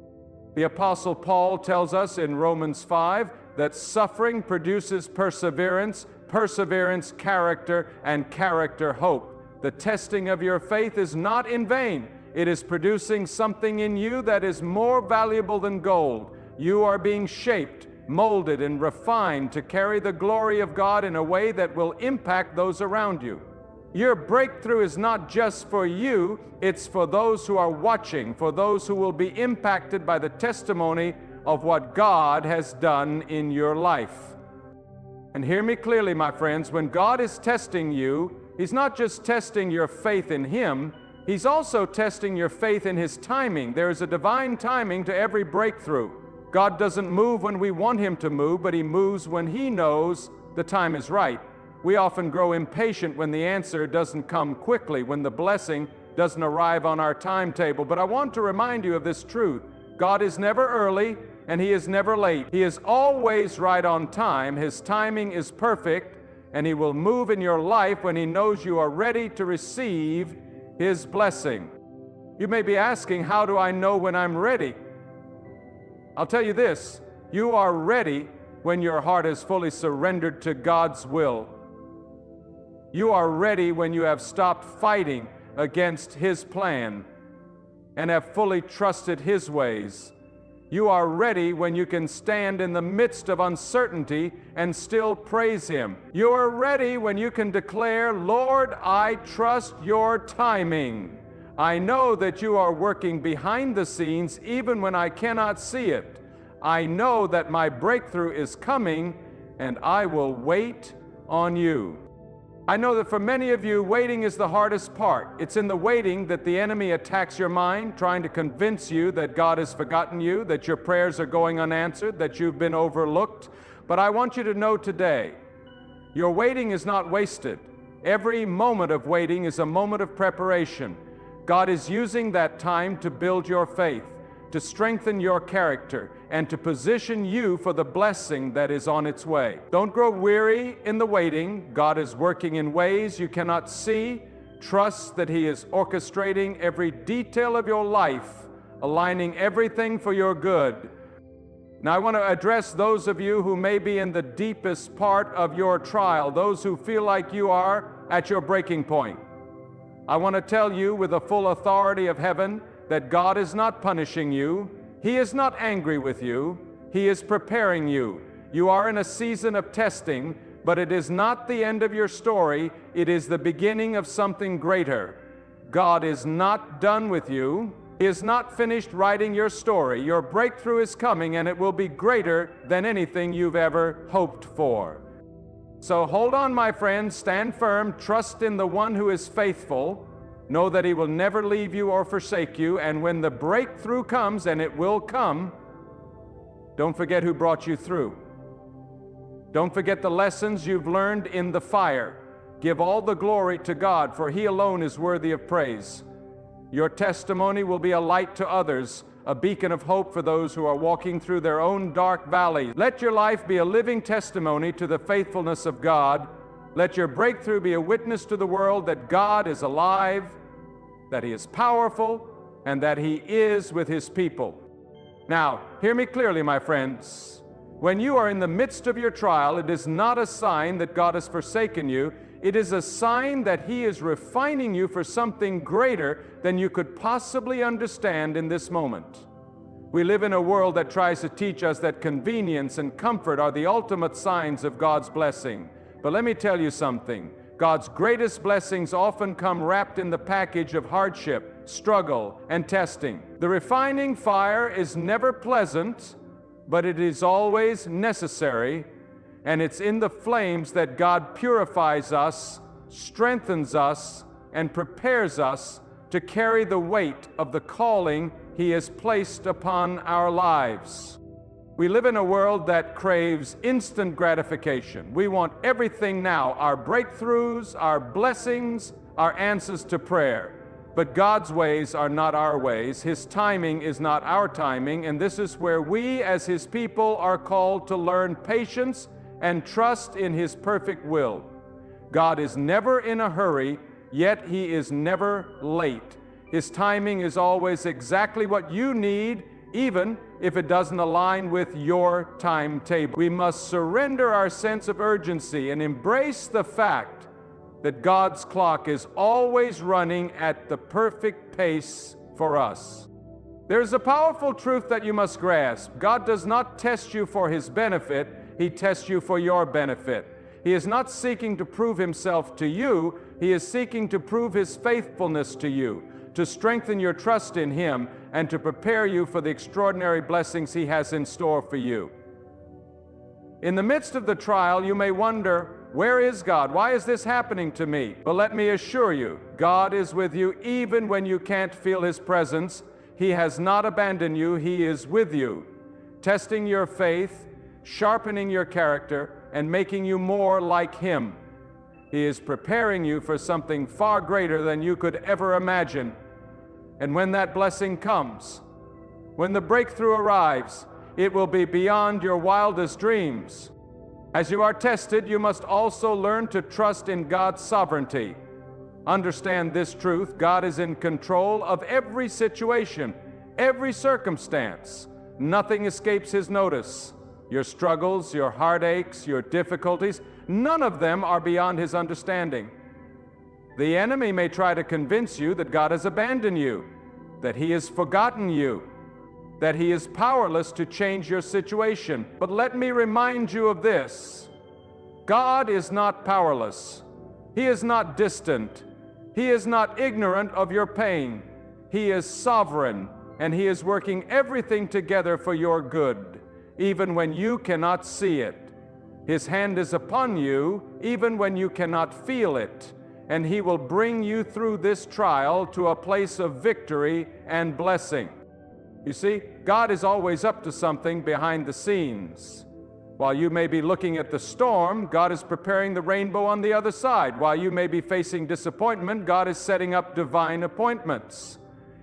Speaker 2: The Apostle Paul tells us in Romans 5 that suffering produces perseverance, perseverance character, and character hope. The testing of your faith is not in vain. It is producing something in you that is more valuable than gold. You are being shaped. molded and refined to carry the glory of God in a way that will impact those around you. Your breakthrough is not just for you, it's for those who are watching, for those who will be impacted by the testimony of what God has done in your life. And hear me clearly, my friends, when God is testing you, He's not just testing your faith in Him, He's also testing your faith in His timing. There is a divine timing to every breakthrough. God doesn't move when we want Him to move, but He moves when He knows the time is right. We often grow impatient when the answer doesn't come quickly, when the blessing doesn't arrive on our timetable. But I want to remind you of this truth. God is never early and He is never late. He is always right on time. His timing is perfect, and He will move in your life when He knows you are ready to receive His blessing. You may be asking, how do I know when I'm ready? I'll tell you this, you are ready when your heart is fully surrendered to God's will. You are ready when you have stopped fighting against His plan and have fully trusted His ways. You are ready when you can stand in the midst of uncertainty and still praise Him. You are ready when you can declare, Lord, I trust your timing. I know that you are working behind the scenes even when I cannot see it. I know that my breakthrough is coming, and I will wait on you. I know that for many of you, waiting is the hardest part. It's in the waiting that the enemy attacks your mind, trying to convince you that God has forgotten you, that your prayers are going unanswered, that you've been overlooked. But I want you to know today, your waiting is not wasted. Every moment of waiting is a moment of preparation. God is using that time to build your faith, to strengthen your character, and to position you for the blessing that is on its way. Don't grow weary in the waiting. God is working in ways you cannot see. Trust that He is orchestrating every detail of your life, aligning everything for your good. Now I want to address those of you who may be in the deepest part of your trial, those who feel like you are at your breaking point. I want to tell you with the full authority of heaven that God is not punishing you. He is not angry with you. He is preparing you. You are in a season of testing, but it is not the end of your story. It is the beginning of something greater. God is not done with you. He is not finished writing your story. Your breakthrough is coming, and it will be greater than anything you've ever hoped for. So hold on, my friends, stand firm, trust in the one who is faithful. Know that He will never leave you or forsake you, and when the breakthrough comes, and it will come, don't forget who brought you through. Don't forget the lessons you've learned in the fire. Give all the glory to God, for He alone is worthy of praise. Your testimony will be a light to others, a beacon of hope for those who are walking through their own dark valley. Let your life be a living testimony to the faithfulness of God. Let your breakthrough be a witness to the world that God is alive, that He is powerful, and that He is with His people. Now, hear me clearly, my friends. When you are in the midst of your trial, it is not a sign that God has forsaken you. It is a sign that He is refining you for something greater than you could possibly understand in this moment. We live in a world that tries to teach us that convenience and comfort are the ultimate signs of God's blessing. But let me tell you something. God's greatest blessings often come wrapped in the package of hardship, struggle, and testing. The refining fire is never pleasant, but it is always necessary. And it's in the flames that God purifies us, strengthens us, and prepares us to carry the weight of the calling He has placed upon our lives. We live in a world that craves instant gratification. We want everything now, our breakthroughs, our blessings, our answers to prayer. But God's ways are not our ways. His timing is not our timing, and this is where we as His people are called to learn patience and trust in His perfect will. God is never in a hurry, yet He is never late. His timing is always exactly what you need, even if it doesn't align with your timetable. We must surrender our sense of urgency and embrace the fact that God's clock is always running at the perfect pace for us. There's a powerful truth that you must grasp. God does not test you for His benefit, He tests you for your benefit. He is not seeking to prove Himself to you, He is seeking to prove His faithfulness to you, to strengthen your trust in Him, and to prepare you for the extraordinary blessings He has in store for you. In the midst of the trial, you may wonder, where is God? Why is this happening to me? But let me assure you, God is with you even when you can't feel His presence. He has not abandoned you, He is with you, testing your faith, sharpening your character, and making you more like Him. He is preparing you for something far greater than you could ever imagine. And when that blessing comes, when the breakthrough arrives, it will be beyond your wildest dreams. As you are tested, you must also learn to trust in God's sovereignty. Understand this truth: God is in control of every situation, every circumstance. Nothing escapes His notice. Your struggles, your heartaches, your difficulties, none of them are beyond His understanding. The enemy may try to convince you that God has abandoned you, that He has forgotten you, that He is powerless to change your situation. But let me remind you of this: God is not powerless. He is not distant. He is not ignorant of your pain. He is sovereign, and He is working everything together for your good, even when you cannot see it. His hand is upon you, even when you cannot feel it, and He will bring you through this trial to a place of victory and blessing. You see, God is always up to something behind the scenes. While you may be looking at the storm, God is preparing the rainbow on the other side. While you may be facing disappointment, God is setting up divine appointments.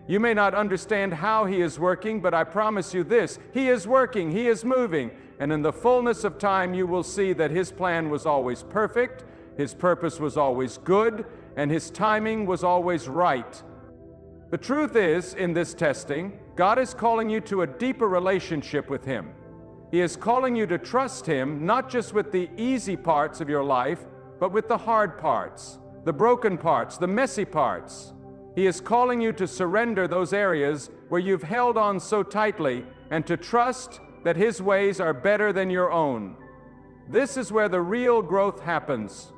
Speaker 2: You may not understand how He is working, but I promise you this: He is working, He is moving, and in the fullness of time you will see that His plan was always perfect, His purpose was always good, and His timing was always right. The truth is, in this testing, God is calling you to a deeper relationship with Him. He is calling you to trust Him, not just with the easy parts of your life, but with the hard parts, the broken parts, the messy parts. He is calling you to surrender those areas where you've held on so tightly, and to trust that His ways are better than your own. This is where the real growth happens,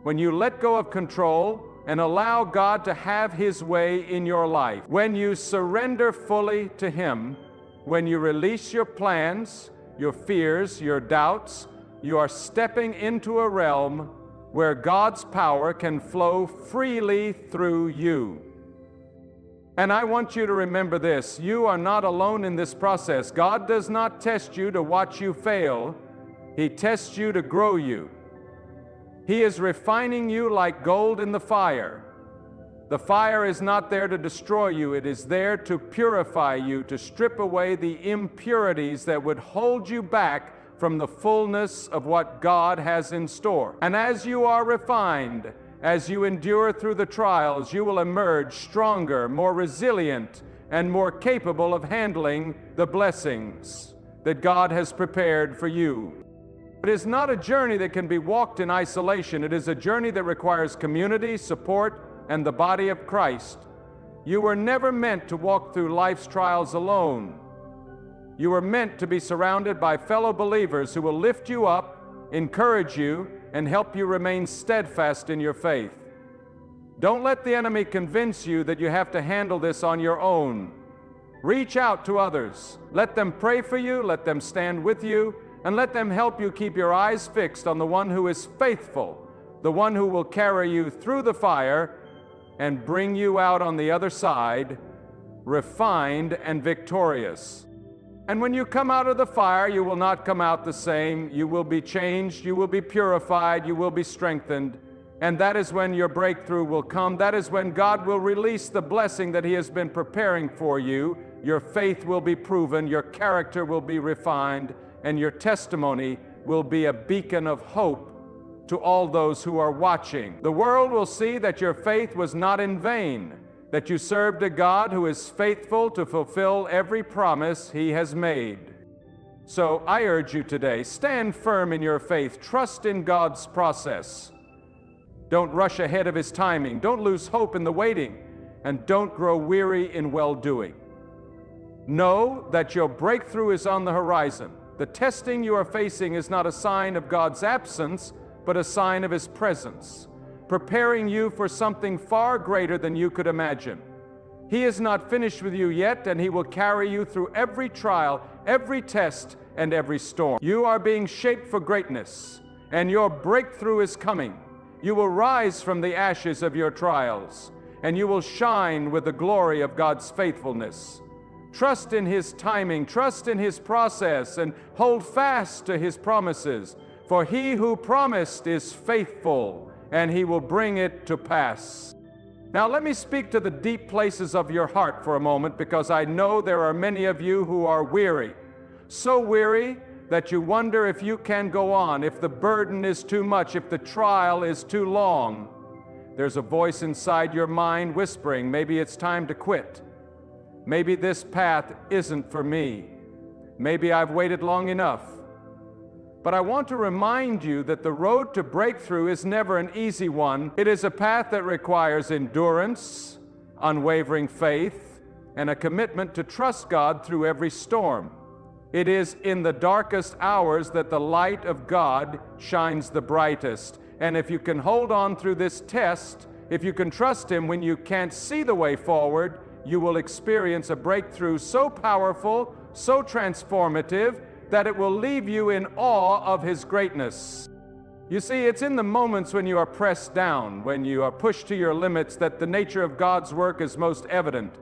Speaker 2: when you let go of control and allow God to have His way in your life. When you surrender fully to Him, when you release your plans, your fears, your doubts, you are stepping into a realm where God's power can flow freely through you. And I want you to remember this: you are not alone in this process. God does not test you to watch you fail. He tests you to grow you. He is refining you like gold in the fire. The fire is not there to destroy you. It is there to purify you, to strip away the impurities that would hold you back from the fullness of what God has in store. And as you are refined, as you endure through the trials, you will emerge stronger, more resilient, and more capable of handling the blessings that God has prepared for you. It is not a journey that can be walked in isolation. It is a journey that requires community, support, and the body of Christ. You were never meant to walk through life's trials alone. You were meant to be surrounded by fellow believers who will lift you up, encourage you, and help you remain steadfast in your faith. Don't let the enemy convince you that you have to handle this on your own. Reach out to others. Let them pray for you, let them stand with you, and let them help you keep your eyes fixed on the one who is faithful, the one who will carry you through the fire and bring you out on the other side, refined and victorious. And when you come out of the fire, you will not come out the same. You will be changed, you will be purified, you will be strengthened. And that is when your breakthrough will come. That is when God will release the blessing that He has been preparing for you. Your faith will be proven, your character will be refined, and your testimony will be a beacon of hope to all those who are watching. The world will see that your faith was not in vain, that you served a God who is faithful to fulfill every promise He has made. So I urge you today, stand firm in your faith, trust in God's process. Don't rush ahead of His timing, don't lose hope in the waiting, and don't grow weary in well-doing. Know that your breakthrough is on the horizon. The testing you are facing is not a sign of God's absence, but a sign of His presence, preparing you for something far greater than you could imagine. He is not finished with you yet, and He will carry you through every trial, every test, and every storm. You are being shaped for greatness, and your breakthrough is coming. You will rise from the ashes of your trials, and you will shine with the glory of God's faithfulness. Trust in His timing, trust in His process, and hold fast to His promises. For He who promised is faithful, and He will bring it to pass. Now let me speak to the deep places of your heart for a moment, because I know there are many of you who are weary. So weary that you wonder if you can go on, if the burden is too much, if the trial is too long. There's a voice inside your mind whispering, maybe it's time to quit. Maybe this path isn't for me. Maybe I've waited long enough. But I want to remind you that the road to breakthrough is never an easy one. It is a path that requires endurance, unwavering faith, and a commitment to trust God through every storm. It is in the darkest hours that the light of God shines the brightest. And if you can hold on through this test, if you can trust Him when you can't see the way forward, you will experience a breakthrough so powerful, so transformative, that it will leave you in awe of His greatness. You see, it's in the moments when you are pressed down, when you are pushed to your limits, that the nature of God's work is most evident.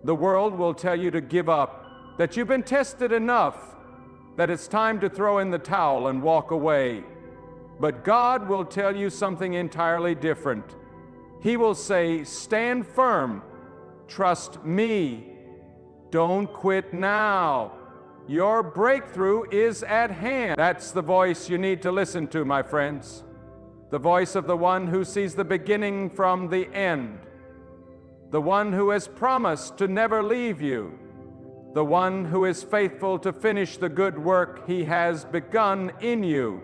Speaker 2: The world will tell you to give up, that you've been tested enough, that it's time to throw in the towel and walk away. But God will tell you something entirely different. He will say, stand firm, trust me, don't quit now. Your breakthrough is at hand. That's the voice you need to listen to, my friends. The voice of the one who sees the beginning from the end. The one who has promised to never leave you. The one who is faithful to finish the good work He has begun in you.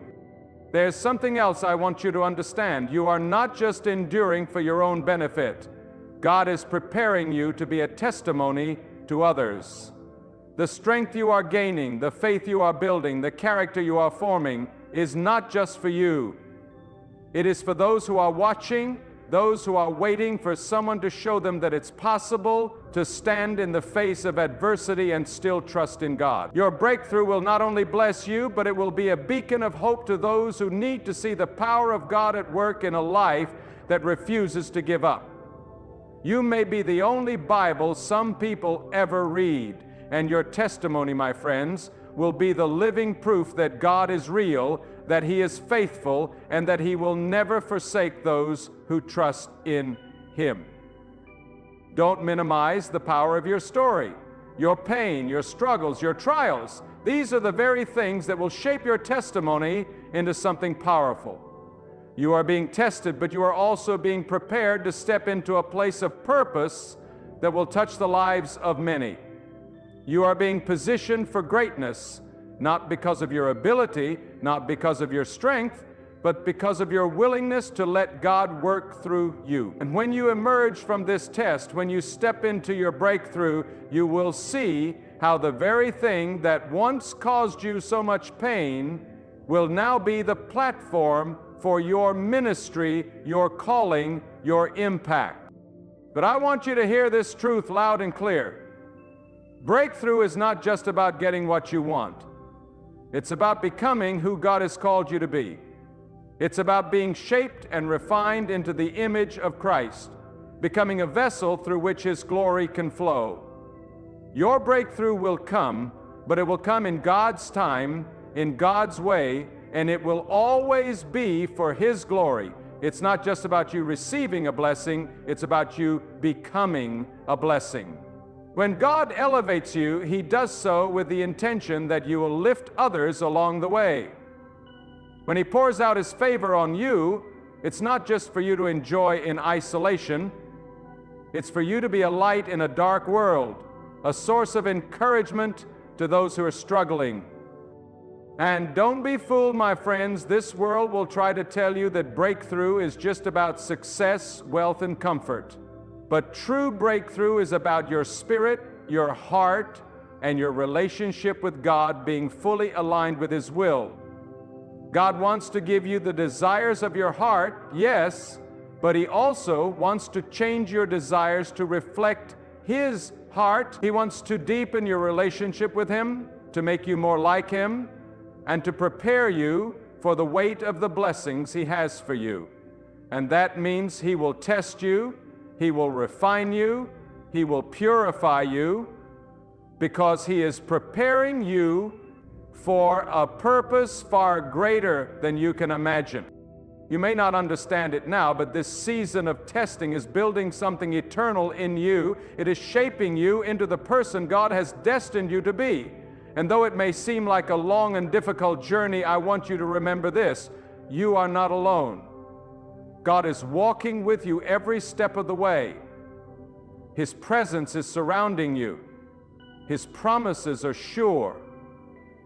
Speaker 2: There's something else I want you to understand. You are not just enduring for your own benefit. God is preparing you to be a testimony to others. The strength you are gaining, the faith you are building, the character you are forming is not just for you. It is for those who are watching, those who are waiting for someone to show them that it's possible to stand in the face of adversity and still trust in God. Your breakthrough will not only bless you, but it will be a beacon of hope to those who need to see the power of God at work in a life that refuses to give up. You may be the only Bible some people ever read. And your testimony, my friends, will be the living proof that God is real, that He is faithful, and that He will never forsake those who trust in Him. Don't minimize the power of your story, your pain, your struggles, your trials. These are the very things that will shape your testimony into something powerful. You are being tested, but you are also being prepared to step into a place of purpose that will touch the lives of many. You are being positioned for greatness, not because of your ability, not because of your strength, but because of your willingness to let God work through you. And when you emerge from this test, when you step into your breakthrough, you will see how the very thing that once caused you so much pain will now be the platform for your ministry, your calling, your impact. But I want you to hear this truth loud and clear. Breakthrough is not just about getting what you want. It's about becoming who God has called you to be. It's about being shaped and refined into the image of Christ, becoming a vessel through which His glory can flow. Your breakthrough will come, but it will come in God's time, in God's way, and it will always be for His glory. It's not just about you receiving a blessing, it's about you becoming a blessing. When God elevates you, He does so with the intention that you will lift others along the way. When He pours out His favor on you, it's not just for you to enjoy in isolation. It's for you to be a light in a dark world, a source of encouragement to those who are struggling. And don't be fooled, my friends. This world will try to tell you that breakthrough is just about success, wealth, and comfort. But true breakthrough is about your spirit, your heart, and your relationship with God being fully aligned with His will. God wants to give you the desires of your heart, yes, but He also wants to change your desires to reflect His heart. He wants to deepen your relationship with Him, to make you more like Him, and to prepare you for the weight of the blessings He has for you. And that means He will test you, He will refine you, He will purify you, because He is preparing you for a purpose far greater than you can imagine. You may not understand it now, but this season of testing is building something eternal in you. It is shaping you into the person God has destined you to be. And though it may seem like a long and difficult journey, I want you to remember this: you are not alone. God is walking with you every step of the way. His presence is surrounding you. His promises are sure.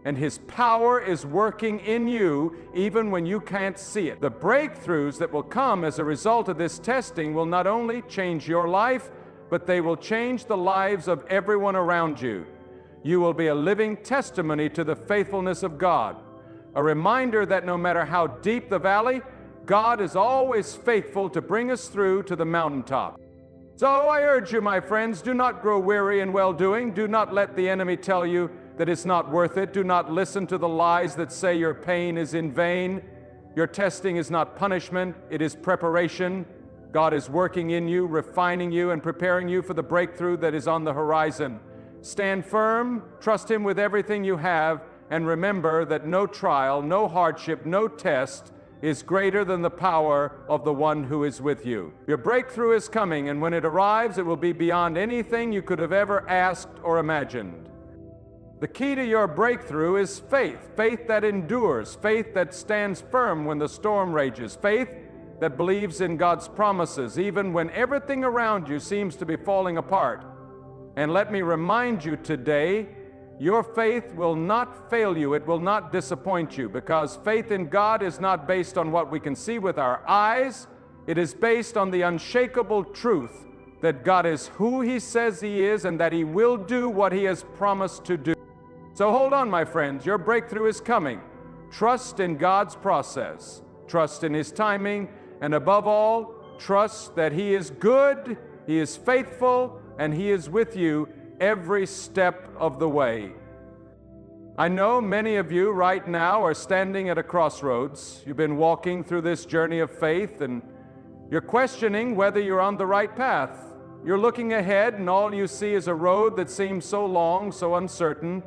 Speaker 2: And His power is working in you even when you can't see it. The breakthroughs that will come as a result of this testing will not only change your life, but they will change the lives of everyone around you. You will be a living testimony to the faithfulness of God, a reminder that no matter how deep the valley, God is always faithful to bring us through to the mountaintop. So I urge you, my friends, do not grow weary in well-doing. Do not let the enemy tell you that it's not worth it. Do not listen to the lies that say your pain is in vain. Your testing is not punishment, it is preparation. God is working in you, refining you, and preparing you for the breakthrough that is on the horizon. Stand firm, trust Him with everything you have, and remember that no trial, no hardship, no test is greater than the power of the one who is with you. Your breakthrough is coming, and when it arrives, it will be beyond anything you could have ever asked or imagined. The key to your breakthrough is faith, faith that endures, faith that stands firm when the storm rages, faith that believes in God's promises, even when everything around you seems to be falling apart. And let me remind you today, your faith will not fail you, it will not disappoint you, because faith in God is not based on what we can see with our eyes, it is based on the unshakable truth that God is who He says He is and that He will do what He has promised to do. So hold on, my friends, your breakthrough is coming. Trust in God's process, trust in His timing, and above all, trust that He is good, He is faithful, and He is with you every step of the way. I know many of you right now are standing at a crossroads. You've been walking through this journey of faith, and you're questioning whether you're on the right path. You're looking ahead, and all you see is a road that seems so long, so uncertain,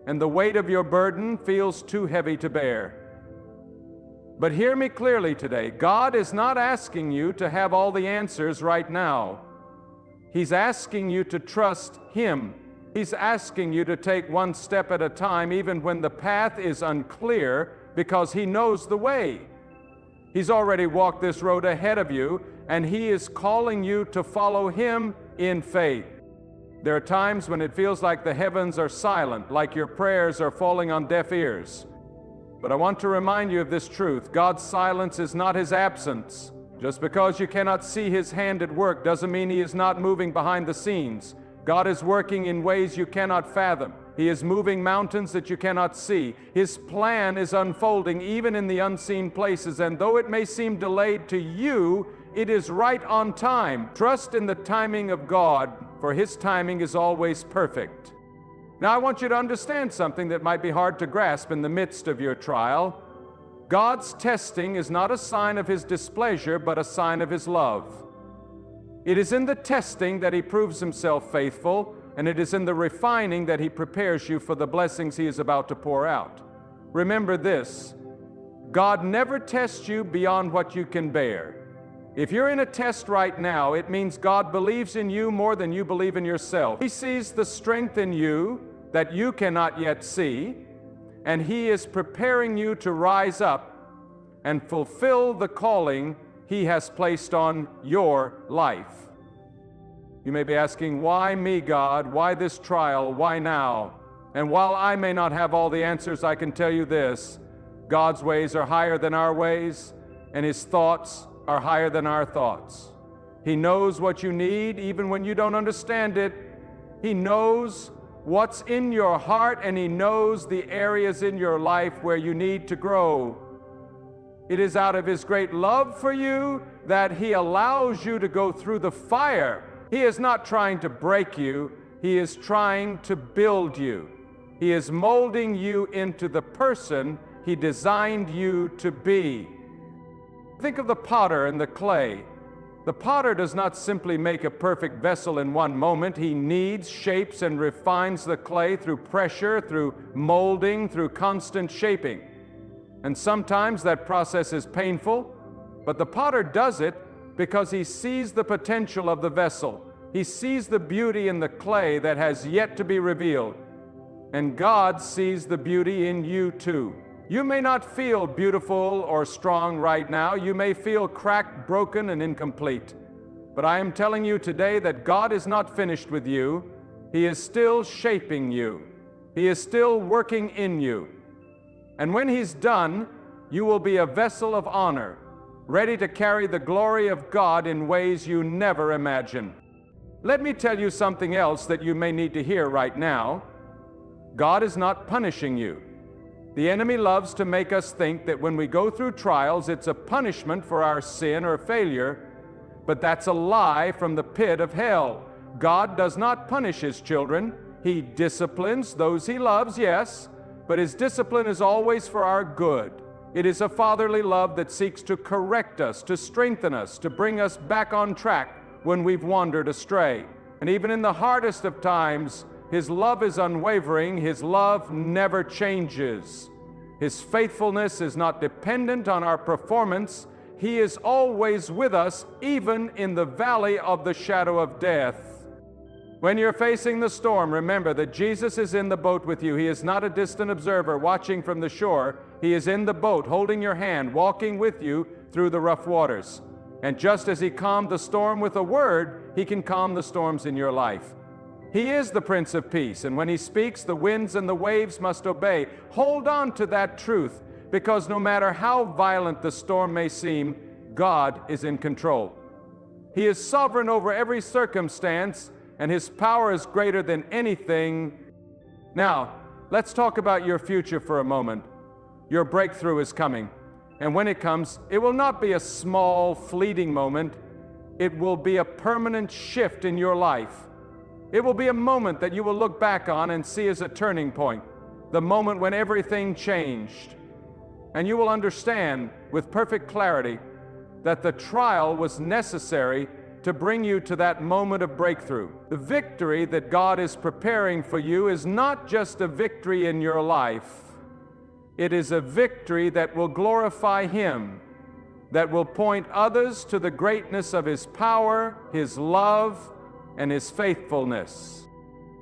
Speaker 2: and the weight of your burden feels too heavy to bear. But hear me clearly today. God is not asking you to have all the answers right now. He's asking you to trust Him. He's asking you to take one step at a time, even when the path is unclear, because He knows the way. He's already walked this road ahead of you, and He is calling you to follow Him in faith. There are times when it feels like the heavens are silent, like your prayers are falling on deaf ears. But I want to remind you of this truth. God's silence is not His absence. Just because you cannot see His hand at work doesn't mean He is not moving behind the scenes. God is working in ways you cannot fathom. He is moving mountains that you cannot see. His plan is unfolding even in the unseen places, and though it may seem delayed to you, it is right on time. Trust in the timing of God, for His timing is always perfect. Now I want you to understand something that might be hard to grasp in the midst of your trial. God's testing is not a sign of His displeasure, but a sign of His love. It is in the testing that He proves Himself faithful, and it is in the refining that He prepares you for the blessings He is about to pour out. Remember this: God never tests you beyond what you can bear. If you're in a test right now, it means God believes in you more than you believe in yourself. He sees the strength in you that you cannot yet see, and He is preparing you to rise up and fulfill the calling He has placed on your life. You may be asking, why me, God? Why this trial? Why now? And while I may not have all the answers, I can tell you this: God's ways are higher than our ways, and His thoughts are higher than our thoughts. He knows what you need even when you don't understand it. He knows what's in your heart, and He knows the areas in your life where you need to grow. It is out of His great love for you that He allows you to go through the fire. He is not trying to break you, He is trying to build you. He is molding you into the person He designed you to be. Think of the potter and the clay. The potter does not simply make a perfect vessel in one moment. He kneads, shapes, and refines the clay through pressure, through molding, through constant shaping. And sometimes that process is painful, but the potter does it because he sees the potential of the vessel. He sees the beauty in the clay that has yet to be revealed. And God sees the beauty in you too. You may not feel beautiful or strong right now. You may feel cracked, broken, and incomplete. But I am telling you today that God is not finished with you. He is still shaping you. He is still working in you. And when He's done, you will be a vessel of honor, ready to carry the glory of God in ways you never imagined. Let me tell you something else that you may need to hear right now. God is not punishing you. The enemy loves to make us think that when we go through trials, it's a punishment for our sin or failure, but that's a lie from the pit of hell. God does not punish His children. He disciplines those He loves, yes, but His discipline is always for our good. It is a fatherly love that seeks to correct us, to strengthen us, to bring us back on track when we've wandered astray. And even in the hardest of times, His love is unwavering. His love never changes. His faithfulness is not dependent on our performance. He is always with us, even in the valley of the shadow of death. When you're facing the storm, remember that Jesus is in the boat with you. He is not a distant observer watching from the shore. He is in the boat, holding your hand, walking with you through the rough waters. And just as He calmed the storm with a word, He can calm the storms in your life. He is the Prince of Peace, and when He speaks, the winds and the waves must obey. Hold on to that truth, because no matter how violent the storm may seem, God is in control. He is sovereign over every circumstance, and His power is greater than anything. Now, let's talk about your future for a moment. Your breakthrough is coming, and when it comes, it will not be a small, fleeting moment. It will be a permanent shift in your life. It will be a moment that you will look back on and see as a turning point, the moment when everything changed. And you will understand with perfect clarity that the trial was necessary to bring you to that moment of breakthrough. The victory that God is preparing for you is not just a victory in your life. It is a victory that will glorify Him, that will point others to the greatness of His power, His love, and His faithfulness.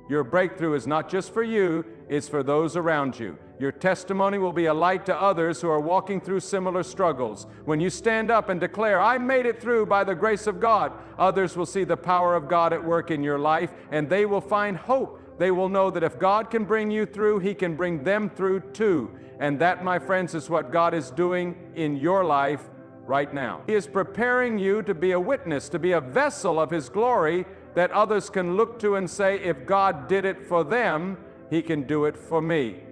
Speaker 2: Your breakthrough is not just for you, it's for those around you. Your testimony will be a light to others who are walking through similar struggles. When you stand up and declare, "I made it through by the grace of God," others will see the power of God at work in your life, and they will find hope. They will know that if God can bring you through, He can bring them through too. And that, my friends, is what God is doing in your life right now. He is preparing you to be a witness, to be a vessel of His glory that others can look to and say, if God did it for them, He can do it for me.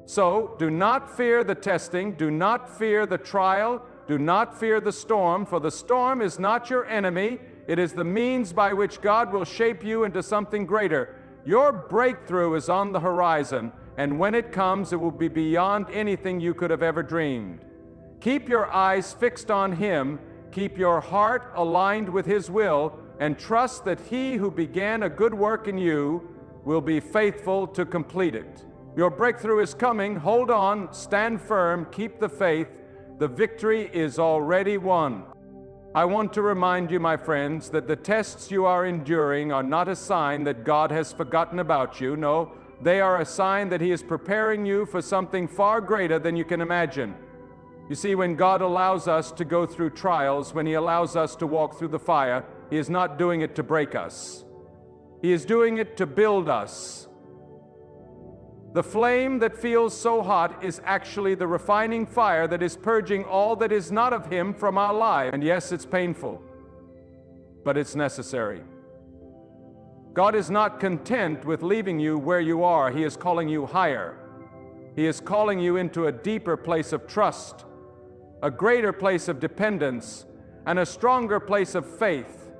Speaker 2: So do not fear the testing, do not fear the trial, do not fear the storm, for the storm is not your enemy. It is the means by which God will shape you into something greater. Your breakthrough is on the horizon, and when it comes, it will be beyond anything you could have ever dreamed. Keep your eyes fixed on Him, keep your heart aligned with His will, and trust that He who began a good work in you will be faithful to complete it. Your breakthrough is coming. Hold on, stand firm, keep the faith. The victory is already won. I want to remind you, my friends, that the tests you are enduring are not a sign that God has forgotten about you. No, they are a sign that He is preparing you for something far greater than you can imagine. You see, when God allows us to go through trials, when He allows us to walk through the fire, He is not doing it to break us. He is doing it to build us. The flame that feels so hot is actually the refining fire that is purging all that is not of Him from our lives. And yes, it's painful, but it's necessary. God is not content with leaving you where you are. He is calling you higher. He is calling you into a deeper place of trust, a greater place of dependence, and a stronger place of faith.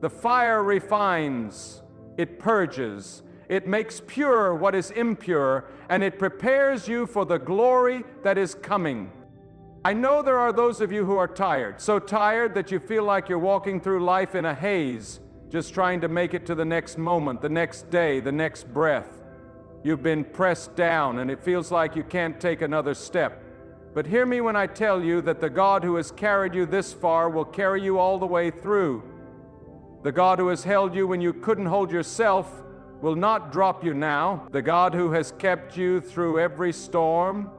Speaker 2: The fire refines, it purges, it makes pure what is impure, and it prepares you for the glory that is coming. I know there are those of you who are tired, so tired that you feel like you're walking through life in a haze, just trying to make it to the next moment, the next day, the next breath. You've been pressed down, and it feels like you can't take another step. But hear me when I tell you that the God who has carried you this far will carry you all the way through. The God who has held you when you couldn't hold yourself will not drop you now. The God who has kept you through every storm,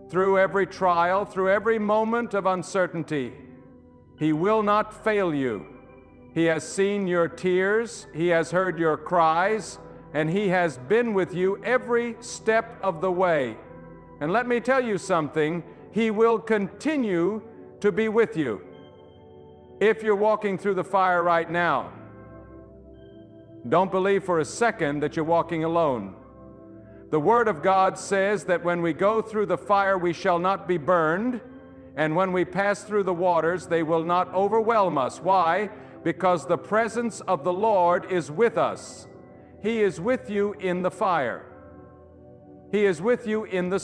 Speaker 2: through every trial, through every moment of uncertainty, He will not fail you. He has seen your tears, He has heard your cries, and He has been with you every step of the way. And let me tell you something, He will continue to be with you. If you're walking through the fire right now, don't believe for a second that you're walking alone. The Word of God says that when we go through the fire, we shall not be burned, and when we pass through the waters, they will not overwhelm us. Why? Because the presence of the Lord is with us. He is with you in the fire. He is with you in the